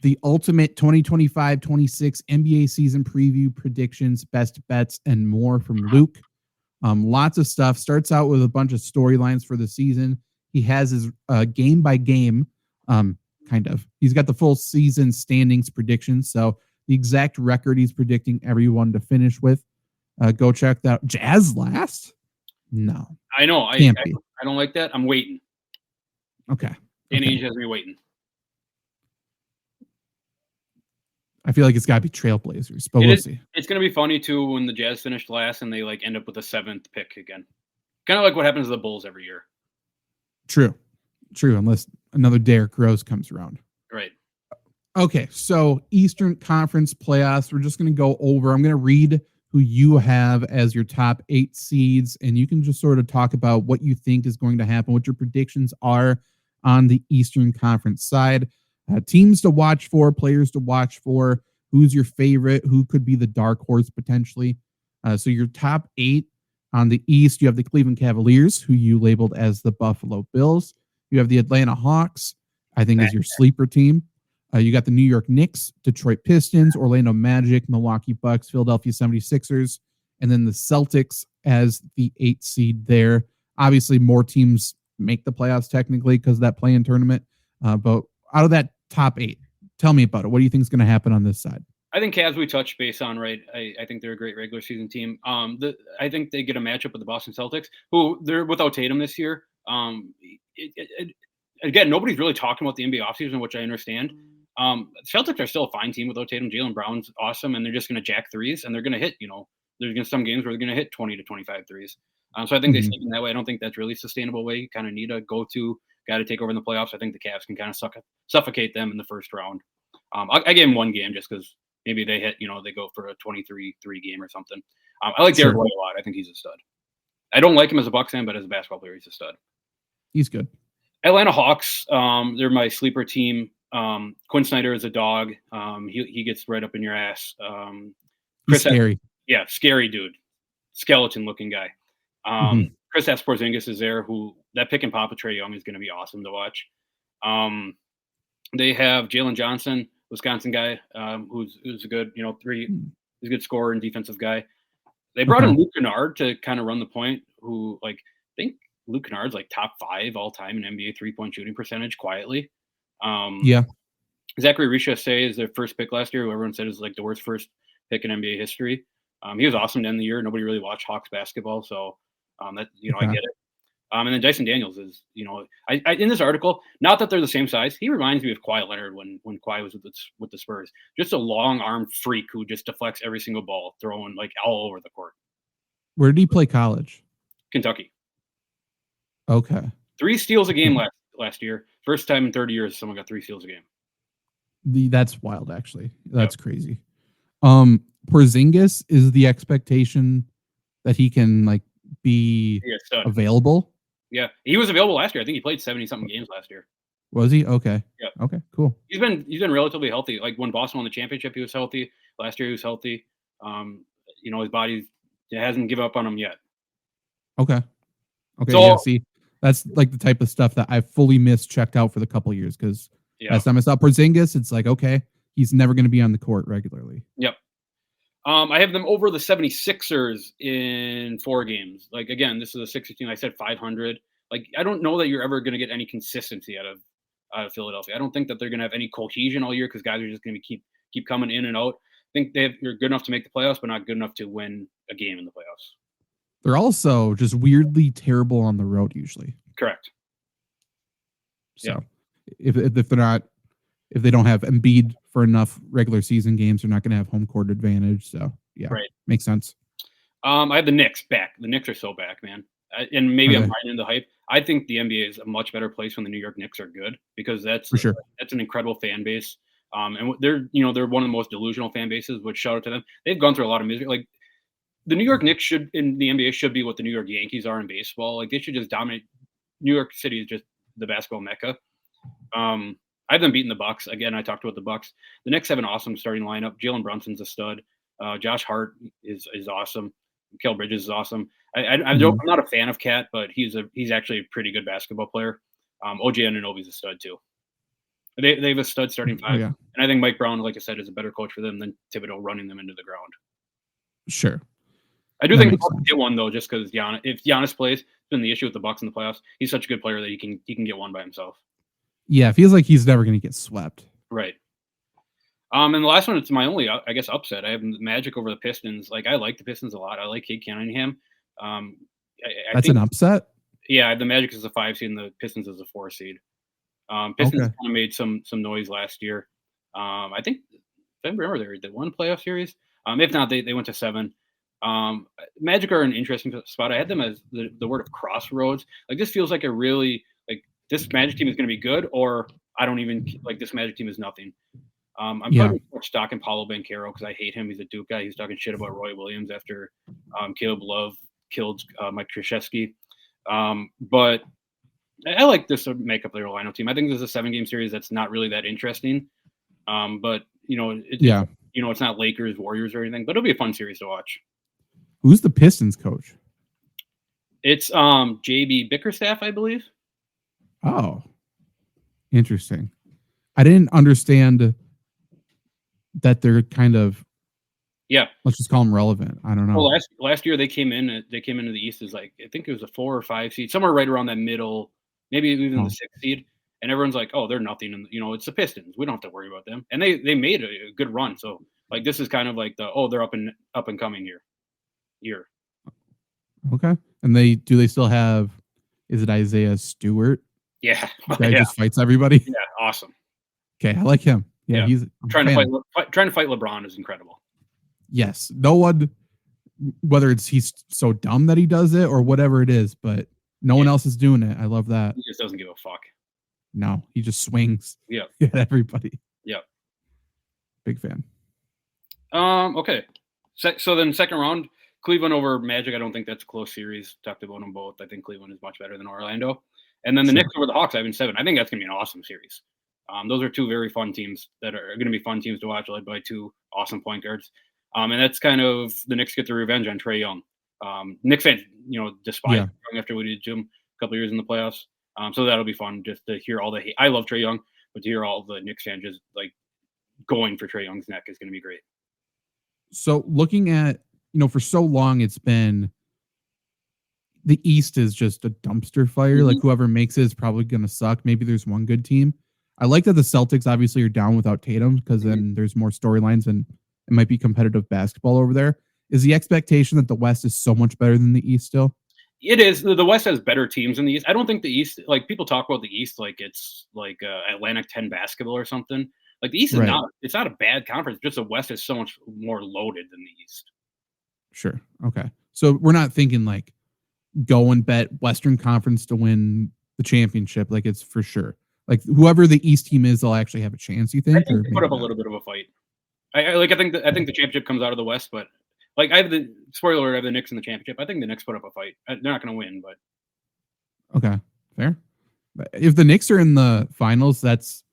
Speaker 2: The ultimate 2025-26 NBA season preview, predictions, best bets, and more from Luke. Lots of stuff. Starts out with a bunch of storylines for the season. He has his game by game, kind of. He's got the full season standings predictions. So the exact record he's predicting everyone to finish with. Go check that out. Jazz last? No.
Speaker 3: I know. I don't like that. I'm waiting.
Speaker 2: Okay.
Speaker 3: NH has me waiting.
Speaker 2: I feel like it's got to be Trailblazers, but we'll see.
Speaker 3: It's going to be funny too when the Jazz finished last and they like end up with a 7th pick again. Kind of like what happens to the Bulls every year.
Speaker 2: True, unless another Derrick Rose comes around.
Speaker 3: Right.
Speaker 2: Okay, so Eastern Conference playoffs. We're just going to go over. I'm going to read who you have as your top 8 seeds, and you can just sort of talk about what you think is going to happen, what your predictions are on the Eastern Conference side. Teams to watch for, players to watch for, who's your favorite, who could be the dark horse potentially. So your top 8 on the East, you have the Cleveland Cavaliers, who you labeled as the Buffalo Bills. You have the Atlanta Hawks, I think is your sleeper team. You got the New York Knicks, Detroit Pistons, Orlando Magic, Milwaukee Bucks, Philadelphia 76ers, and then the Celtics as the 8th seed there. Obviously, more teams make the playoffs technically because of that play-in tournament. But out of that top 8, tell me about it. What do you think is going to happen on this side?
Speaker 3: I think Cavs we touched base on, right? I think they're a great regular season team. I think they get a matchup with the Boston Celtics, who they're without Tatum this year. Again, nobody's really talking about the NBA offseason, which I understand. Celtics are still a fine team without Tatum. Jaylen Brown's awesome, and they're just going to jack threes, and they're going to hit, there's going to be some games where they're going to hit 20 to 25 threes. So I think they stick in that way. I don't think that's really a sustainable way. You kind of need a go-to guy to take over in the playoffs. I think the Cavs can kind of suffocate them in the first round. I gave them one game just because maybe they hit, they go for a 23-3 game or something. I like Derrick White a lot. I think he's a stud. I don't like him as a Bucks fan, but as a basketball player, he's a stud.
Speaker 2: He's good.
Speaker 3: Atlanta Hawks, they're my sleeper team. Quinn Snyder is a dog. He gets right up in your ass.
Speaker 2: He's scary.
Speaker 3: Scary dude. Skeleton looking guy. Chris Porzingis is there, who that pick and pop of Trae Young is going to be awesome to watch. They have Jalen Johnson, Wisconsin guy, who's a good, he's a good scorer and defensive guy. They brought in Luke Kennard to kind of run the point, who I think Luke Kennard's like top 5 all time in NBA 3-point shooting percentage quietly. Zachary Richardson is their first pick last year, who everyone said is like the worst first pick in NBA history. He was awesome to end the year. Nobody really watched Hawks basketball, so I get it. And then Dyson Daniels is, I in this article, not that they're the same size, he reminds me of Kawhi Leonard when Kawhi was with the Spurs. Just a long arm freak who just deflects every single ball, throwing like all over the court.
Speaker 2: Where did he play college?
Speaker 3: Kentucky.
Speaker 2: Okay. 3
Speaker 3: steals a game last year. First time in 30 years someone got 3 steals a game.
Speaker 2: That's wild, actually. That's crazy. Porzingis, is the expectation that he can be available?
Speaker 3: Yeah, he was available last year. I think he played 70-something games last year.
Speaker 2: Was he? Okay.
Speaker 3: Yeah.
Speaker 2: Okay, cool.
Speaker 3: He's been relatively healthy. Like when Boston won the championship, he was healthy. Last year he was healthy. His body hasn't given up on him yet.
Speaker 2: Okay. So, see, that's like the type of stuff that I fully checked out for the couple of years because last time I saw Porzingis, it's like, okay, he's never going to be on the court regularly.
Speaker 3: Yep. I have them over the 76ers in 4 games. Like, again, this is a 60 team. I said 500. Like, I don't know that you're ever going to get any consistency out of Philadelphia. I don't think that they're going to have any cohesion all year because guys are just going to keep coming in and out. I think they're good enough to make the playoffs, but not good enough to win a game in the playoffs.
Speaker 2: They're also just weirdly terrible on the road usually.
Speaker 3: Correct.
Speaker 2: So if they don't have Embiid for enough regular season games, they're not going to have home court advantage. So makes sense.
Speaker 3: I have the Knicks back. The Knicks are so back, man. And maybe I'm riding into the hype. I think the NBA is a much better place when the New York Knicks are good because that's an incredible fan base. And they're one of the most delusional fan bases, which shout out to them. They've gone through a lot of misery. Like the New York Knicks in the NBA should be what the New York Yankees are in baseball. Like they should just dominate. New York City is just the basketball mecca. I have them beating the Bucks. Again, I talked about the Bucks. The Knicks have an awesome starting lineup. Jalen Brunson's a stud. Josh Hart is awesome. Mikal Bridges is awesome. I'm not a fan of Cat, but he's actually a pretty good basketball player. OG Anunoby's a stud too. They have a stud starting 5, and I think Mike Brown, like I said, is a better coach for them than Thibodeau running them into the ground.
Speaker 2: Sure.
Speaker 3: I do think they'll get one though, just because if Giannis plays, it's been the issue with the Bucks in the playoffs. He's such a good player that he can get one by himself.
Speaker 2: Yeah, it feels like he's never going to get swept.
Speaker 3: Right. And the last one, it's my only, I guess, upset. I have Magic over the Pistons. Like, I like the Pistons a lot. I like Cade Cunningham.
Speaker 2: That's an upset?
Speaker 3: Yeah, I have the Magic as a 5 seed and the Pistons as a 4 seed. Pistons kind of made some noise last year. I think I remember they won playoff series. If not, they went to 7. Magic are an interesting spot. I had them as the word of crossroads. Like this feels like a really like this Magic team is going to be good, or I don't even like this Magic team is nothing. I'm putting more stock in Paulo Banchero because I hate him. He's a Duke guy. He's talking shit about Roy Williams after Caleb Love killed Mike Krzyzewski. But I like this makeup their lineup team. I think this is a 7-game series that's not really that interesting. But it's not Lakers, Warriors, or anything. But it'll be a fun series to watch.
Speaker 2: Who's the Pistons coach?
Speaker 3: It's JB Bickerstaff, I believe.
Speaker 2: Oh, interesting. I didn't understand that they're kind of let's just call them relevant. I don't know.
Speaker 3: Well, last year they came into the East as like I think it was a 4 or 5 seed, somewhere right around that middle, maybe even the 6th seed. And everyone's like, oh, they're nothing, and it's the Pistons. We don't have to worry about them. And they made a good run. So like this is kind of like they're up and coming year.
Speaker 2: Okay. And do they still have? Is it Isaiah Stewart?
Speaker 3: Yeah,
Speaker 2: that just fights everybody.
Speaker 3: Yeah, awesome.
Speaker 2: Okay, I like him. Yeah, he's
Speaker 3: trying to fight LeBron is incredible.
Speaker 2: Yes, no one, whether he's so dumb that he does it or whatever it is, but no one else is doing it. I love that.
Speaker 3: He just doesn't give a fuck.
Speaker 2: No, he just swings.
Speaker 3: Yeah,
Speaker 2: at everybody.
Speaker 3: Yeah,
Speaker 2: big fan.
Speaker 3: Okay, so then second round, Cleveland over Magic. I don't think that's a close series. Talked about them both. I think Cleveland is much better than Orlando. And then the Knicks over the Hawks, I've been 7. I think that's going to be an awesome series. Those are 2 very fun teams that are going to be fun teams to watch, led by 2 awesome point guards. And that's kind of the Knicks get their revenge on Trae Young. Knicks fans, despise Young after what he did to him a couple of years in the playoffs. So that'll be fun just to hear all the hate. I love Trae Young, but to hear all the Knicks fans just like going for Trae Young's neck is going to be great.
Speaker 2: So looking at, for so long it's been the East is just a dumpster fire. Mm-hmm. Like whoever makes it is probably going to suck. Maybe there's one good team. I like that the Celtics obviously are down without Tatum because then there's more storylines and it might be competitive basketball over there. Is the expectation that the West is so much better than the East still?
Speaker 3: It is. The West has better teams than the East. I don't think the East, like people talk about the East like it's like Atlantic 10 basketball or something. Like the East is it's not a bad conference. Just the West is so much more loaded than the East.
Speaker 2: Sure. Okay. So we're not thinking like go and bet Western Conference to win the championship. Like it's for sure. Like whoever the East team is, they'll actually have a chance. You think?
Speaker 3: I think they put up a little bit of a fight. I think the championship comes out of the West, but like I have the spoiler alert, I have the Knicks in the championship. I think the Knicks put up a fight. They're not going to win, but
Speaker 2: okay, fair. But if the Knicks are in the finals, that's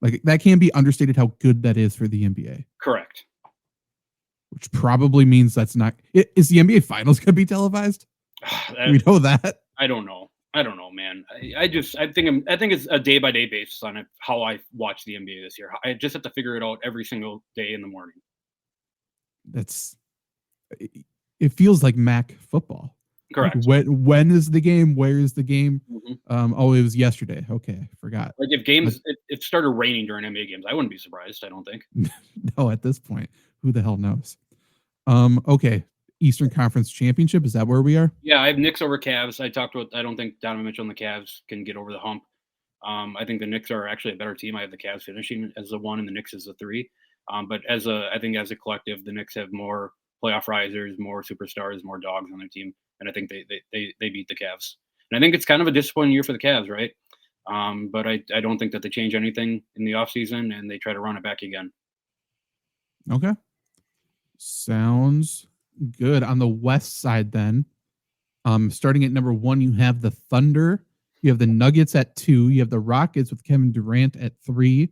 Speaker 2: like that can't be understated how good that is for the NBA.
Speaker 3: Correct.
Speaker 2: Which probably means that's not. Is the NBA Finals going to be televised? We know that.
Speaker 3: I don't know, man. I think it's a day by day basis on how I watch the NBA this year. I just have to figure it out every single day in the morning.
Speaker 2: It feels like MAC football.
Speaker 3: Correct.
Speaker 2: Like when is the game? Where is the game? Mm-hmm. It was yesterday. Okay, forgot.
Speaker 3: Like if games, if it started raining during NBA games, I wouldn't be surprised. I don't think.
Speaker 2: No, at this point, who the hell knows? Okay. Eastern Conference Championship, is that where we are?
Speaker 3: Yeah, I have Knicks over Cavs. I don't think Donovan Mitchell and the Cavs can get over the hump. I think the Knicks are actually a better team. I have the Cavs finishing as the 1 and the Knicks as the 3. But I think as a collective, the Knicks have more playoff risers, more superstars, more dogs on their team, and I think they beat the Cavs. And I think it's kind of a disappointing year for the Cavs, right? But I don't think that they change anything in the offseason, and they try to run it back again.
Speaker 2: Okay. Sounds good. On the West side then, starting at number 1, you have the Thunder. You have the Nuggets at 2. You have the Rockets with Kevin Durant at 3.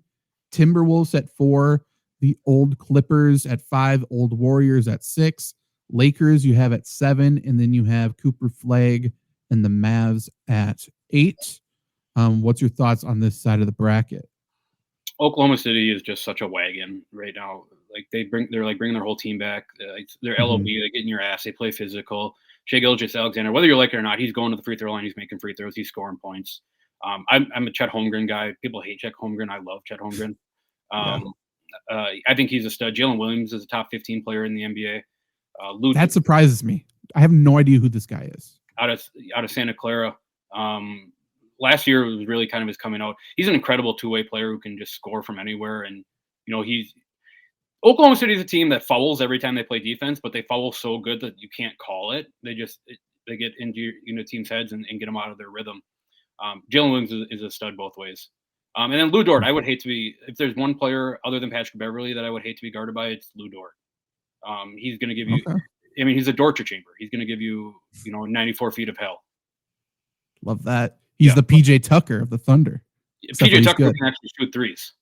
Speaker 2: Timberwolves at 4. The old Clippers at 5. Old Warriors at 6. Lakers you have at 7. And then you have Cooper Flag and the Mavs at 8. What's your thoughts on this side of the bracket?
Speaker 3: Oklahoma City is just such a wagon right now. Like they're bringing their whole team back. They're LOB. They get in your ass. They play physical. Shai Gilgeous-Alexander, whether you like it or not, he's going to the free throw line. He's making free throws. He's scoring points. I'm a Chet Holmgren guy. People hate Chet Holmgren. I love Chet Holmgren. I think he's a stud. Jalen Williams is a top 15 player in the NBA.
Speaker 2: That surprises me. I have no idea who this guy is.
Speaker 3: Out of Santa Clara. Last year was really kind of his coming out. He's an incredible two-way player who can just score from anywhere, and Oklahoma City is a team that fouls every time they play defense, but they foul so good that you can't call it. They get into teams' heads and get them out of their rhythm. Jalen Williams is a stud both ways. And then Lou Dort, I would hate to be, if there's one player other than Patrick Beverly that I would hate to be guarded by, it's Lou Dort. He's going to give you, I mean, he's a torture chamber. He's going to give you, 94 feet of hell.
Speaker 2: Love that. He's the PJ Tucker of the Thunder.
Speaker 3: PJ Tucker can actually shoot threes.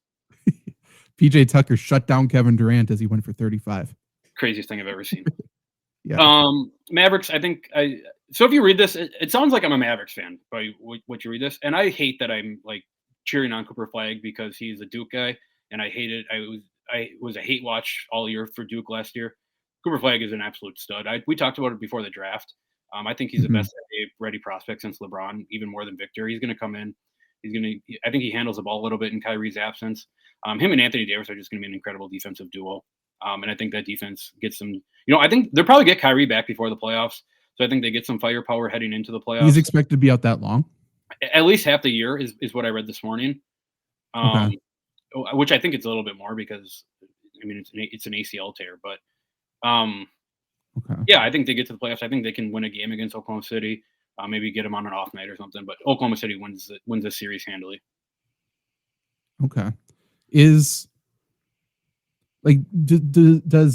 Speaker 2: PJ Tucker shut down Kevin Durant as he went for 35.
Speaker 3: Craziest thing I've ever seen.
Speaker 2: Yeah.
Speaker 3: Mavericks, I think so if you read this, it sounds like I'm a Mavericks fan by what you read this. And I hate that I'm like cheering on Cooper Flag because he's a Duke guy. And I hate it. I was a hate watch all year for Duke last year. Cooper Flag is an absolute stud. We talked about it before the draft. I think he's the best ready prospect since LeBron, even more than Victor. He's going to come in. I think he handles the ball a little bit in Kyrie's absence. Him and Anthony Davis are just going to be an incredible defensive duo. And I think that defense gets some, I think they'll probably get Kyrie back before the playoffs. So I think they get some firepower heading into the playoffs.
Speaker 2: He's expected to be out that long?
Speaker 3: At least half the year is what I read this morning. Which I think it's a little bit more because, I mean, it's an ACL tear. But, yeah, I think they get to the playoffs. I think they can win a game against Oklahoma City. Maybe get them on an off night or something. But Oklahoma City wins the series handily.
Speaker 2: Okay. Does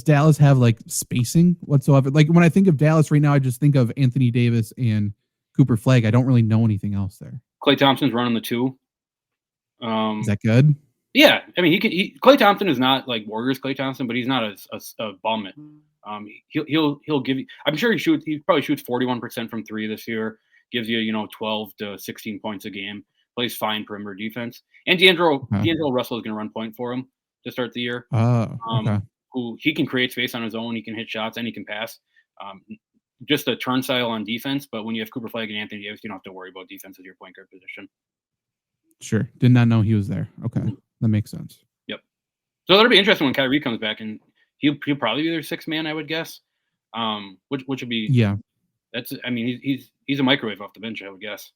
Speaker 2: Dallas have like spacing whatsoever? Like when I think of Dallas right now, I just think of Anthony Davis and Cooper Flag. I don't really know anything else there.
Speaker 3: Klay Thompson's running the 2.
Speaker 2: Is that good?
Speaker 3: Yeah, I mean, Klay Thompson is not like Warriors Klay Thompson, but he's not a bum. He'll give you. I'm sure he probably shoots 41% from 3 this year. Gives you 12 to 16 points a game. Plays fine perimeter defense. And D'Angelo Russell is going to run point for him to start the year. Who he can create space on his own. He can hit shots and he can pass. Just a turnstile on defense. But when you have Cooper Flag and Anthony Davis, you don't have to worry about defense at your point guard position. Sure.
Speaker 2: Did not know he was there. Okay. That makes sense.
Speaker 3: Yep. So that'll be interesting when Kyrie comes back, and he'll probably be their 6th man, I would guess. Which would be he's a microwave off the bench, I would guess.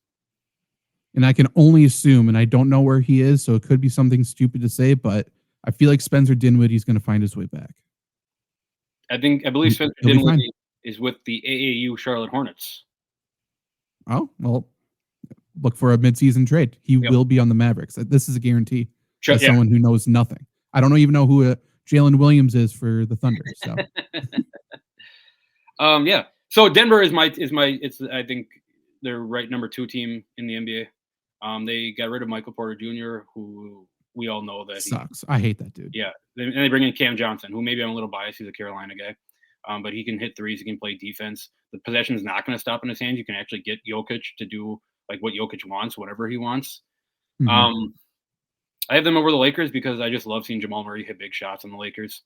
Speaker 2: And I can only assume, and I don't know where he is, so it could be something stupid to say, but I feel like Spencer Dinwiddie's going to find his way back.
Speaker 3: I believe Spencer Dinwiddie is with the AAU Charlotte Hornets.
Speaker 2: Oh, well, look for a midseason trade. He will be on the Mavericks. This is a guarantee. As someone who knows nothing. I don't even know who Jalen Williams is for the Thunder. So,
Speaker 3: yeah. So Denver is I think they're right number 2 team in the NBA. They got rid of Michael Porter Jr., who we all know that
Speaker 2: sucks. I hate that dude.
Speaker 3: Yeah. And they bring in Cam Johnson, who maybe I'm a little biased. He's a Carolina guy. But he can hit threes. He can play defense. The possession is not going to stop in his hands. You can actually get Jokic to do like what Jokic wants, whatever he wants. I have them over the Lakers because I just love seeing Jamal Murray hit big shots on the Lakers.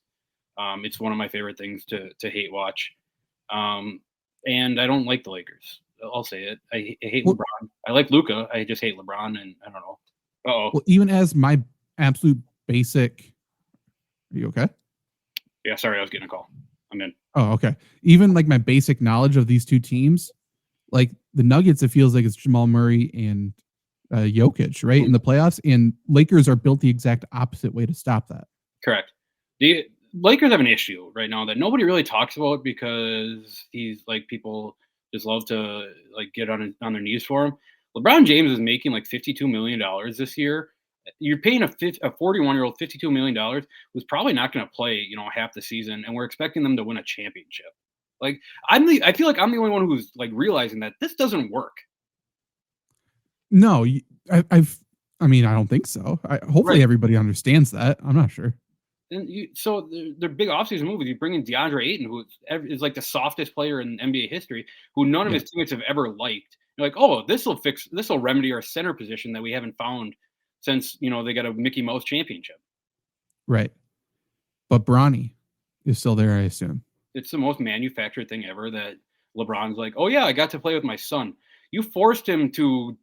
Speaker 3: It's one of my favorite things to hate watch. And I don't like the Lakers. I'll say it. I hate LeBron. I like Luka. I just hate LeBron, and I don't know.
Speaker 2: Well, even as my absolute basic, are you okay?
Speaker 3: Yeah, sorry, I was getting a call. I'm in.
Speaker 2: Oh, okay. Even like my basic knowledge of these two teams, like the Nuggets, it feels like it's Jamal Murray and Jokic, right, in the playoffs, and Lakers are built the exact opposite way to stop that.
Speaker 3: Correct. The Lakers have an issue right now that nobody really talks about because he's like people just love to like get on their knees for him. LeBron James is making like $52 million this year. You're paying a 41-year-old $52 million who's probably not going to play, half the season, and we're expecting them to win a championship. Like I feel like I'm the only one who's like realizing that this doesn't work.
Speaker 2: No, I don't think so. Hopefully everybody understands that. I'm not sure.
Speaker 3: And so their big offseason move is you bring in DeAndre Ayton, who is like the softest player in NBA history, who none of his teammates have ever liked. You're like, oh, this will remedy our center position that we haven't found since they got a Mickey Mouse championship.
Speaker 2: Right. But Bronny is still there, I assume.
Speaker 3: It's the most manufactured thing ever that LeBron's like, oh yeah, I got to play with my son. You forced him to,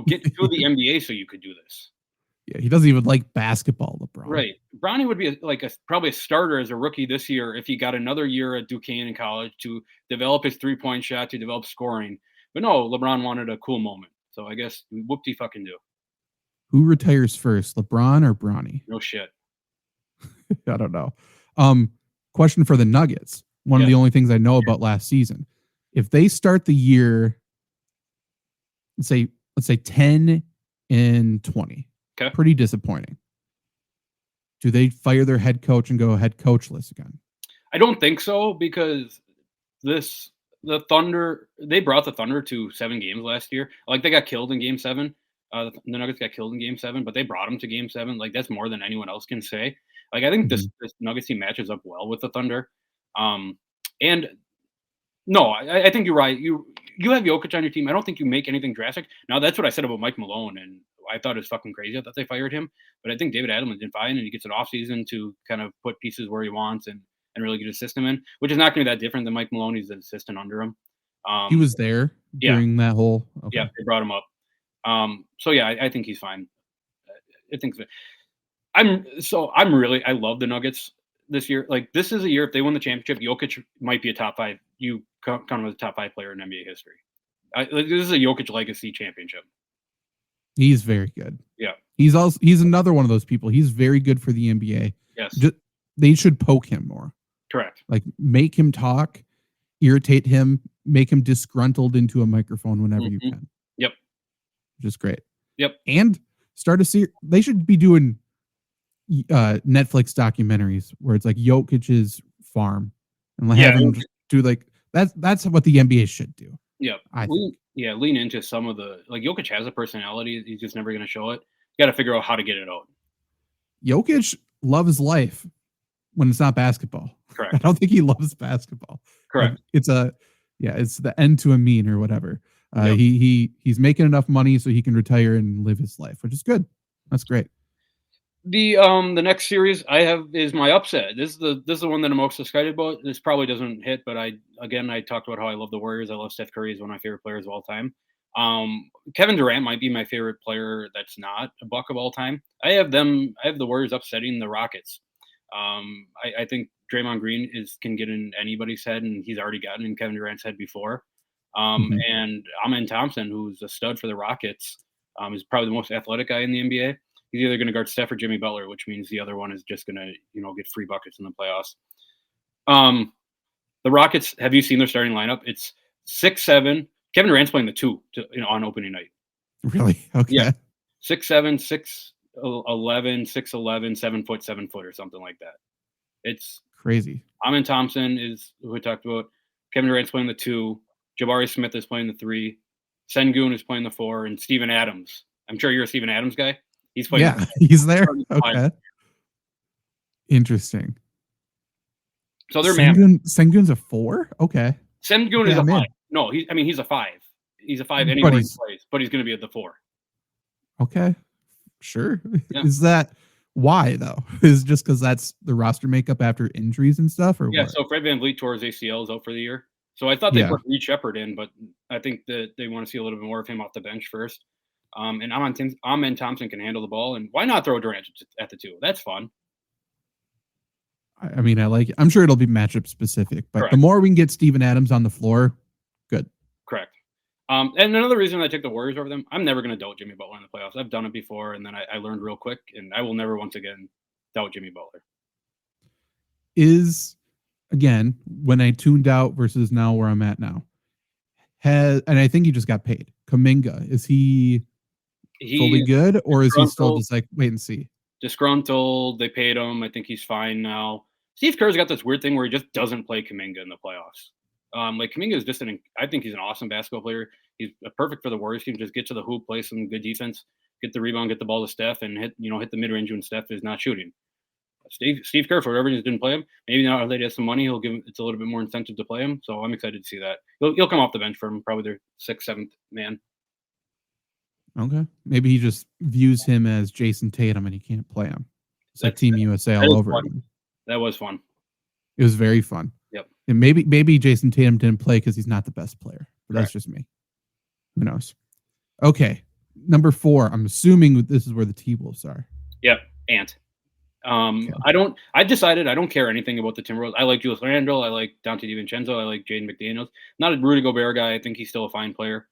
Speaker 3: get to the NBA so you could do this.
Speaker 2: Yeah, he doesn't even like basketball, LeBron.
Speaker 3: Right. Bronny would be probably a starter as a rookie this year if he got another year at Duquesne in college to develop his three-point shot, to develop scoring. But no, LeBron wanted a cool moment. So I guess whoop-de-fucking-do.
Speaker 2: Who retires first, LeBron or Bronny?
Speaker 3: No shit.
Speaker 2: I don't know. Question for the Nuggets. One of the only things I know about last season. If they start the year, let's say 10 and 20, pretty disappointing. Do they fire their head coach and go head coachless again?
Speaker 3: I don't think so, because the Thunder, they brought the Thunder to 7 games last year. Like, they got killed in Game 7. The Nuggets got killed in Game 7, but they brought them to Game 7. Like, that's more than anyone else can say. Like, I think this Nuggets team matches up well with the Thunder. And no, I think you're right. You have Jokic on your team. I don't think you make anything drastic. Now, that's what I said about Mike Malone, and I thought it was fucking crazy that they fired him. But I think David Adelman did fine, and he gets an offseason to kind of put pieces where he wants and really get his system in, which is not going to be that different than Mike Malone. He's an assistant under him.
Speaker 2: He was there during that whole.
Speaker 3: Okay. Yeah, they brought him up. So yeah, I think he's fine. I think I love the Nuggets this year. Like, this is a year, if they win the championship, Jokic might be a top 5. You count him as a top 5 player in NBA history. This is a Jokic legacy championship.
Speaker 2: He's very good.
Speaker 3: Yeah.
Speaker 2: He's another one of those people. He's very good for the NBA.
Speaker 3: Yes.
Speaker 2: They should poke him more.
Speaker 3: Correct.
Speaker 2: Like, make him talk, irritate him, make him disgruntled into a microphone whenever you can.
Speaker 3: Yep.
Speaker 2: Which is great.
Speaker 3: Yep.
Speaker 2: And start a series. They should be doing Netflix documentaries where it's like Jokic's farm, and have him do like that's what the NBA should do.
Speaker 3: Yeah. Lean into some of the, like, Jokic has a personality. He's just never going to show it. You got to figure out how to get it out.
Speaker 2: Jokic loves life when it's not basketball.
Speaker 3: Correct.
Speaker 2: I don't think he loves basketball.
Speaker 3: Correct.
Speaker 2: It's the end to a mean or whatever. He's making enough money so he can retire and live his life, which is good. That's great.
Speaker 3: The next series I have is my upset. This is the one that I'm most excited about. This probably doesn't hit, but I talked about how I love the Warriors. I love Steph Curry. He's one of my favorite players of all time. Kevin Durant might be my favorite player that's not a Buck of all time. I have the Warriors upsetting the Rockets. I think Draymond Green can get in anybody's head, and he's already gotten in Kevin Durant's head before. And Amen Thompson, who's a stud for the Rockets, is probably the most athletic guy in the NBA. He's either going to guard Steph or Jimmy Butler, which means the other one is just going to, get free buckets in the playoffs. The Rockets, have you seen their starting lineup? It's 6'7". Kevin Durant's playing the 2 on opening night.
Speaker 2: Really? Okay.
Speaker 3: Yeah. 6'7", 6'11", 6'11", 7 foot, 7 foot, or something like that. It's
Speaker 2: crazy.
Speaker 3: Amen Thompson is who we talked about. Kevin Durant's playing the 2. Jabari Smith is playing the 3. Sengun is playing the 4, and Steven Adams. I'm sure you're a Steven Adams guy. He's playing.
Speaker 2: Yeah, he's there. Okay. Interesting.
Speaker 3: So they're
Speaker 2: Sengun's a 4? Okay.
Speaker 3: Sengun is a 5. No, he's a 5. He's a 5 anywhere he plays, but he's going to be at the 4.
Speaker 2: Okay. Sure. Yeah. Is that why, though? Is it just because that's the roster makeup after injuries and stuff? Or what?
Speaker 3: So Fred VanVleet tore his ACLs out for the year. So I thought they put Reed Shepherd in, but I think that they want to see a little bit more of him off the bench first. And Amen Thompson can handle the ball, and why not throw Durant at the 2? That's fun.
Speaker 2: I mean, I like it. I'm sure it'll be matchup specific, but the more we can get Steven Adams on the floor, good.
Speaker 3: Correct. And another reason I took the Warriors over them, I'm never going to doubt Jimmy Butler in the playoffs. I've done it before, and then I learned real quick, and I will never once again doubt Jimmy Butler.
Speaker 2: Again, when I tuned out versus now where I'm at now, and I think he just got paid. Kuminga, is he fully good, or is he still just like wait and see?
Speaker 3: Disgruntled. They paid him. I think he's fine now. Steve Kerr's got this weird thing where he just doesn't play Kuminga in the playoffs. Like, Kuminga is just I think he's an awesome basketball player. He's perfect for the Warriors team. Just get to the hoop, play some good defense, get the rebound, get the ball to Steph, and hit the mid range when Steph is not shooting. Steve Kerr, for whatever reason, didn't play him. Maybe now that he has some money, he'll give him. It's a little bit more incentive to play him. So I'm excited to see that. He'll come off the bench for him, probably their 6th, 7th man.
Speaker 2: Okay, maybe he just views him as Jason Tatum and he can't play him. It's like Team USA all over again.
Speaker 3: That was fun.
Speaker 2: It was very fun.
Speaker 3: Yep.
Speaker 2: And maybe Jason Tatum didn't play because he's not the best player. But that's just me. Who knows? Okay, number 4. I'm assuming this is where the T-Wolves are.
Speaker 3: Yep, Ant. Okay. I decided I don't care anything about the Timberwolves. I like Julius Randle. I like Dante DiVincenzo. I like Jaden McDaniels. Not a Rudy Gobert guy. I think he's still a fine player.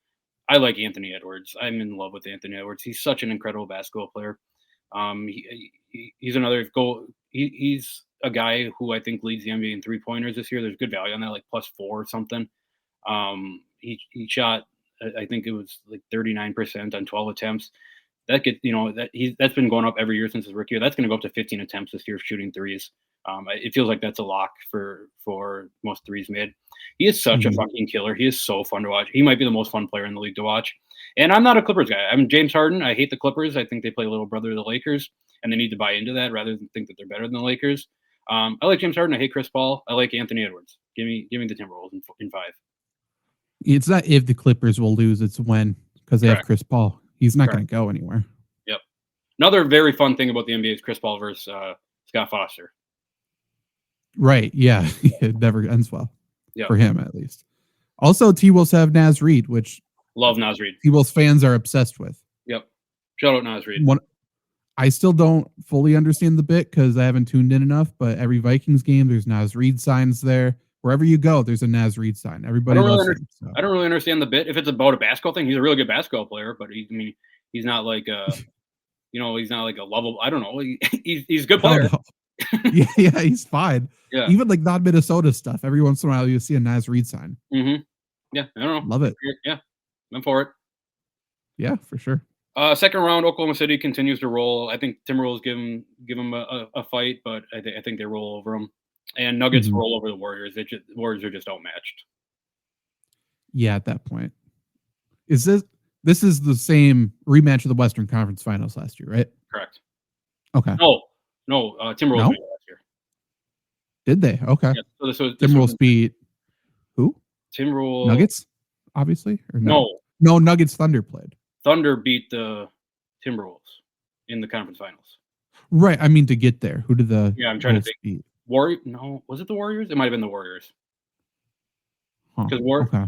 Speaker 3: I like Anthony Edwards. I'm in love with Anthony Edwards. He's such an incredible basketball player. He's another goal. he's a guy who I think leads the NBA in 3-pointers this year. There's good value on that, like +4 or something. He shot, I think it was like 39% on 12 attempts. That gets, that's been going up every year since his rookie year. That's going to go up to 15 attempts this year shooting threes. It feels like that's a lock for most threes made. He is such a fucking killer. He is so fun to watch. He might be the most fun player in the league to watch. And I'm not a Clippers guy. I'm James Harden. I hate the Clippers. I think they play little brother of the Lakers, and they need to buy into that rather than think that they're better than the Lakers. I like James Harden. I hate Chris Paul. I like Anthony Edwards. Give me the Timberwolves in 5.
Speaker 2: It's not if the Clippers will lose, it's when, because they have Chris Paul. He's not going to go anywhere.
Speaker 3: Yep. Another very fun thing about the NBA is Chris Paul versus Scott Foster.
Speaker 2: Right. Yeah. It never ends well.
Speaker 3: Yep.
Speaker 2: For him, at least. Also, T-Wolves have Naz Reid, which
Speaker 3: love Naz Reid.
Speaker 2: T-Wolves fans are obsessed with.
Speaker 3: Yep. Shout out Naz Reid.
Speaker 2: I still don't fully understand the bit because I haven't tuned in enough, but every Vikings game, there's Naz Reid signs there. Wherever you go, there's a Naz Reid sign. Everybody loves him. So.
Speaker 3: I don't really understand the bit. If it's about a basketball thing, he's a really good basketball player, but he's not like he's not like a lovable. I don't know. He's a good player.
Speaker 2: yeah, he's fine.
Speaker 3: Yeah.
Speaker 2: Even like non-Minnesota stuff. Every once in a while, you see a Naz Reid sign.
Speaker 3: Mm-hmm. Yeah, I don't know.
Speaker 2: Love it.
Speaker 3: Yeah, I'm for it.
Speaker 2: Yeah, for sure.
Speaker 3: Second round, Oklahoma City continues to roll. I think Timberwolves give them a fight, but I think they roll over them. And Nuggets roll over the Warriors. The Warriors are just outmatched.
Speaker 2: Yeah, at that point. This is the same rematch of the Western Conference Finals last year, right?
Speaker 3: Correct.
Speaker 2: Okay.
Speaker 3: No, Timberwolves beat last year.
Speaker 2: Did they? Okay.
Speaker 3: Yeah, so
Speaker 2: Timberwolves beat who?
Speaker 3: Timberwolves.
Speaker 2: Nuggets, obviously? Or
Speaker 3: no?
Speaker 2: No, Nuggets Thunder played.
Speaker 3: Thunder beat the Timberwolves in the conference finals.
Speaker 2: Right. I mean, to get there. Who did the
Speaker 3: I'm trying to think.
Speaker 2: beat?
Speaker 3: No, was it the Warriors? It might have been the Warriors.
Speaker 2: Because
Speaker 3: okay.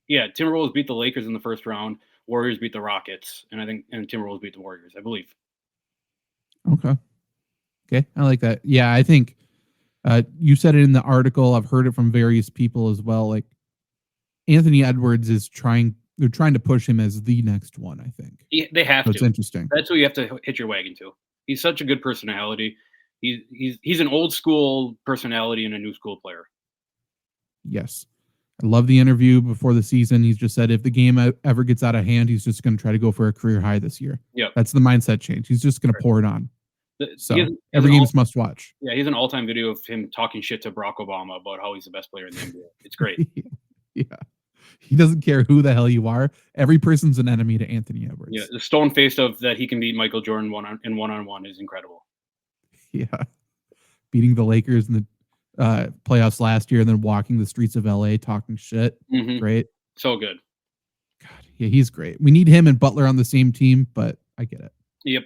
Speaker 3: Yeah, Timberwolves beat the Lakers in the first round. Warriors beat the Rockets, and Timberwolves beat the Warriors, I believe.
Speaker 2: Okay, I like that. Yeah, I think you said it in the article. I've heard it from various people as well. Like Anthony Edwards is they're trying to push him as the next one, I think.
Speaker 3: They have to.
Speaker 2: It's interesting.
Speaker 3: That's who you have to hit your wagon to. He's such a good personality. He's an old school personality and a new school player.
Speaker 2: Yes. I love the interview before the season. He's just said if the game ever gets out of hand, he's just going to try to go for a career high this year.
Speaker 3: Yeah.
Speaker 2: That's the mindset change. He's just going to pour it on. Every game's must watch.
Speaker 3: Yeah, he's an all-time video of him talking shit to Barack Obama about how he's the best player in the NBA. It's great.
Speaker 2: Yeah. He doesn't care who the hell you are. Every person's an enemy to Anthony Edwards.
Speaker 3: Yeah, the stone-faced of that he can beat Michael Jordan one-on-one is incredible.
Speaker 2: Yeah. Beating the Lakers in the playoffs last year and then walking the streets of LA talking shit.
Speaker 3: Mm-hmm.
Speaker 2: Great.
Speaker 3: So good.
Speaker 2: God, yeah, he's great. We need him and Butler on the same team, but I get it.
Speaker 3: Yep.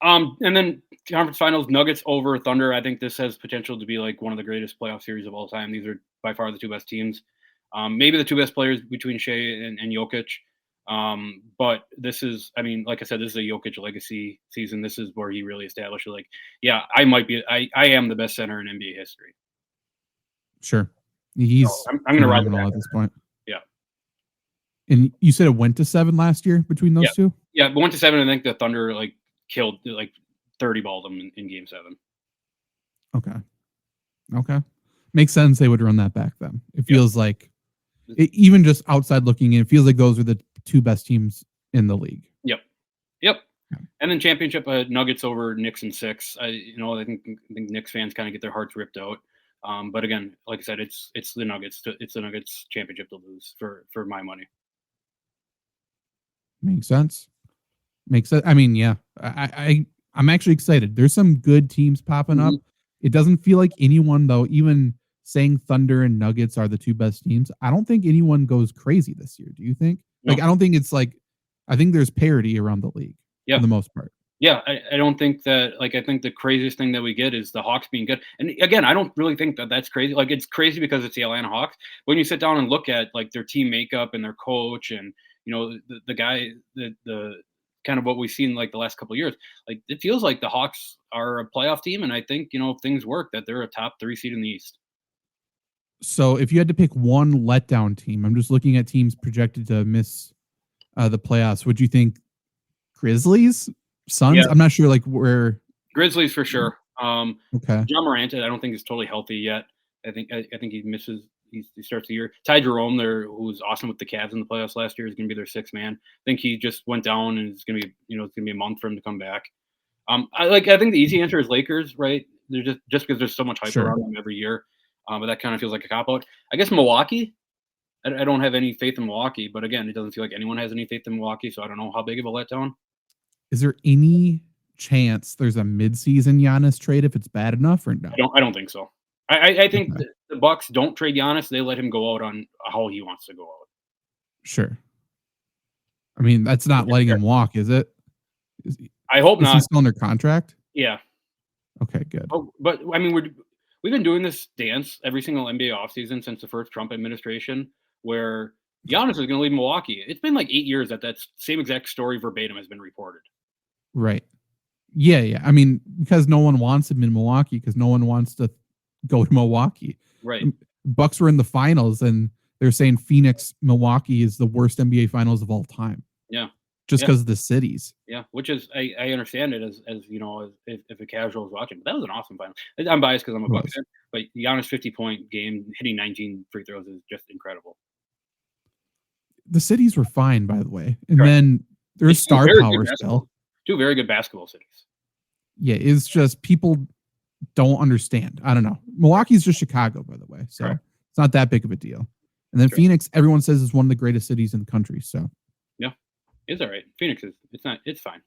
Speaker 3: And then conference finals, Nuggets over Thunder. I think this has potential to be like one of the greatest playoff series of all time. These are by far the two best teams. Maybe the two best players between Shea and Jokic. But this is, like I said, this is a Jokic legacy season. This is where he really established it. Like, yeah, I am the best center in NBA history.
Speaker 2: Sure. He's
Speaker 3: I'm going to ride the back
Speaker 2: at this point.
Speaker 3: Yeah.
Speaker 2: And you said it went to 7 last year between those two?
Speaker 3: Yeah, but went to 7. I think the Thunder killed 30 balled them in game 7.
Speaker 2: Okay. Makes sense they would run that back then. It feels like even just outside looking in, it feels like those are the two best teams in the league.
Speaker 3: Yep. And then championship Nuggets over Knicks in 6. I think Knicks fans kind of get their hearts ripped out. But again, like I said, it's the Nuggets. It's the Nuggets championship to lose for my money.
Speaker 2: Makes sense. I mean, yeah, I'm actually excited. There's some good teams popping up. It doesn't feel like anyone, though, even saying Thunder and Nuggets are the two best teams. I don't think anyone goes crazy this year. Do you think? No. I don't think it's I think there's parity around the league for the most part.
Speaker 3: Yeah, I don't think that, I think the craziest thing that we get is the Hawks being good. And again, I don't really think that that's crazy. It's crazy because it's the Atlanta Hawks. When you sit down and look at their team makeup and their coach and, the guy, the kind of what we've seen the last couple of years, it feels like the Hawks are a playoff team. And I think, if things work, that they're a top 3 seed in the East.
Speaker 2: So if you had to pick one letdown team, I'm just looking at teams projected to miss the playoffs. Would you think Grizzlies? Suns? Yeah. I'm not sure where
Speaker 3: Grizzlies for sure.
Speaker 2: Okay.
Speaker 3: John Morant, I don't think is totally healthy yet. I think he misses. He starts the year. Ty Jerome, there, who was awesome with the Cavs in the playoffs last year, is going to be their sixth man. I think he just went down, and it's going to be it's going to be a month for him to come back. I think the easy answer is Lakers, right? They're just because there's so much hype around them every year, but that kind of feels like a cop out. I guess Milwaukee. I don't have any faith in Milwaukee, but again, it doesn't feel like anyone has any faith in Milwaukee, so I don't know how big of a letdown.
Speaker 2: Is there any chance there's a midseason Giannis trade if it's bad enough, or no?
Speaker 3: I don't think so. I think the Bucks don't trade Giannis. They let him go out on how he wants to go out.
Speaker 2: Sure. I mean, that's not letting him walk, is it?
Speaker 3: I hope not.
Speaker 2: Is he still under contract?
Speaker 3: Yeah.
Speaker 2: Okay, good.
Speaker 3: But I mean, we've been doing this dance every single NBA offseason since the first Trump administration, where Giannis is going to leave Milwaukee. It's been like 8 years that same exact story verbatim has been reported.
Speaker 2: Right. Yeah. I mean, because no one wants him in Milwaukee, because no one wants to go to Milwaukee.
Speaker 3: Right.
Speaker 2: Bucks were in the finals, and they're saying Phoenix, Milwaukee is the worst NBA finals of all time.
Speaker 3: Yeah.
Speaker 2: Just because of the cities.
Speaker 3: Yeah, which is I understand it as if a casual is watching, but that was an awesome final. I'm biased because I'm a Bucks fan, but Giannis 50-point game hitting 19 free throws is just incredible.
Speaker 2: The cities were fine, by the way, and then there's star power still.
Speaker 3: Two very good basketball cities.
Speaker 2: Yeah, it's just people don't understand. I don't know. Milwaukee's just Chicago, by the way, so it's not that big of a deal. And then Phoenix, everyone says is one of the greatest cities in the country. So
Speaker 3: yeah. It's all right. Phoenix it's fine.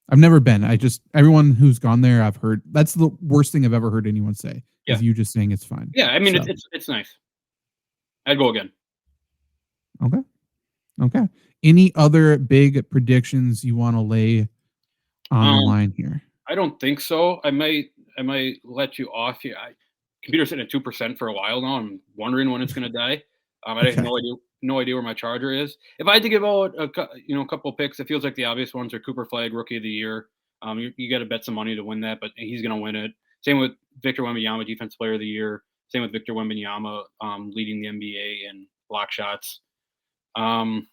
Speaker 2: I've never been. Everyone who's gone there, I've heard that's the worst thing I've ever heard anyone say. Is you just saying it's fine.
Speaker 3: Yeah, I mean it's nice. I'd go again.
Speaker 2: Okay. Any other big predictions you want to lay on the line here? I
Speaker 3: don't think so. I might let you off here. Computer's sitting at 2% for a while now. I'm wondering when it's going to die. I have no idea where my charger is. If I had to give out a couple of picks, it feels like the obvious ones are Cooper Flagg, Rookie of the Year. You got to bet some money to win that, but he's going to win it. Same with Victor Wembanyama, Defensive Player of the Year. Same with Victor Wembanyama, leading the NBA in block shots. I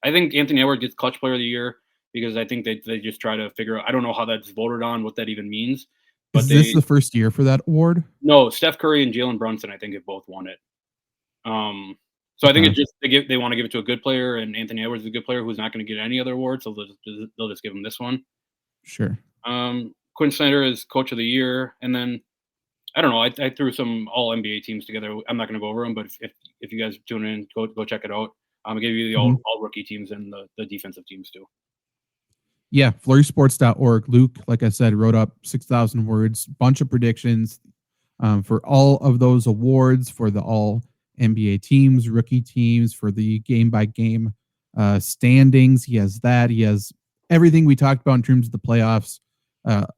Speaker 3: think Anthony Edwards gets Clutch Player of the Year because I think they just try to figure out. I don't know how that's voted on, what that even means. But
Speaker 2: is this the first year for that award?
Speaker 3: No, Steph Curry and Jalen Brunson, I think, have both won it. So I think it's just they want to give it to a good player, and Anthony Edwards is a good player who's not going to get any other awards, so they'll just give him this one.
Speaker 2: Sure.
Speaker 3: Quinn Snyder is Coach of the Year, and then I don't know. I threw some all NBA teams together. I'm not going to go over them, but if you guys tune in, go check it out. I gave you the all rookie teams and the defensive teams too.
Speaker 2: Yeah, FlurrySports.org. Luke, like I said, wrote up 6,000 words, bunch of predictions for all of those awards for the all NBA teams, rookie teams, for the game by game standings. He has that. He has everything we talked about in terms of the playoffs.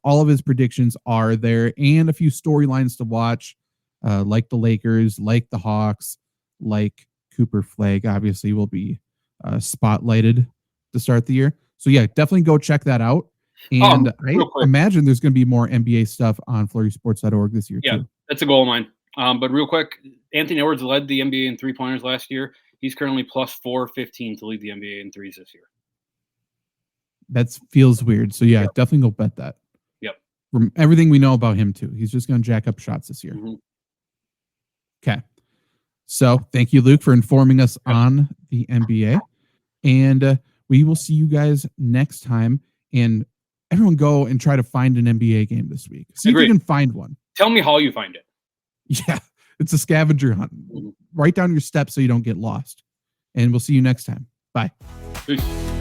Speaker 2: All of his predictions are there, and a few storylines to watch, like the Lakers, like the Hawks, like Cooper Flagg. Obviously, will be spotlighted to start the year. So yeah, definitely go check that out. And I imagine there's going to be more NBA stuff on FlurrySports.org this year too.
Speaker 3: That's a goal of mine. But real quick, Anthony Edwards led the NBA in three-pointers last year. He's currently plus 415 to lead the NBA in threes this year.
Speaker 2: That feels weird. So yeah, definitely go bet that.
Speaker 3: Yep.
Speaker 2: From everything we know about him too, he's just going to jack up shots this year. Okay. So thank you, Luke, for informing us on the NBA. And we will see you guys next time. And everyone go and try to find an NBA game this week. See if you can find one.
Speaker 3: Tell me how you find it.
Speaker 2: Yeah, it's a scavenger hunt. Write down your steps so you don't get lost. And we'll see you next time. Bye.
Speaker 3: Peace.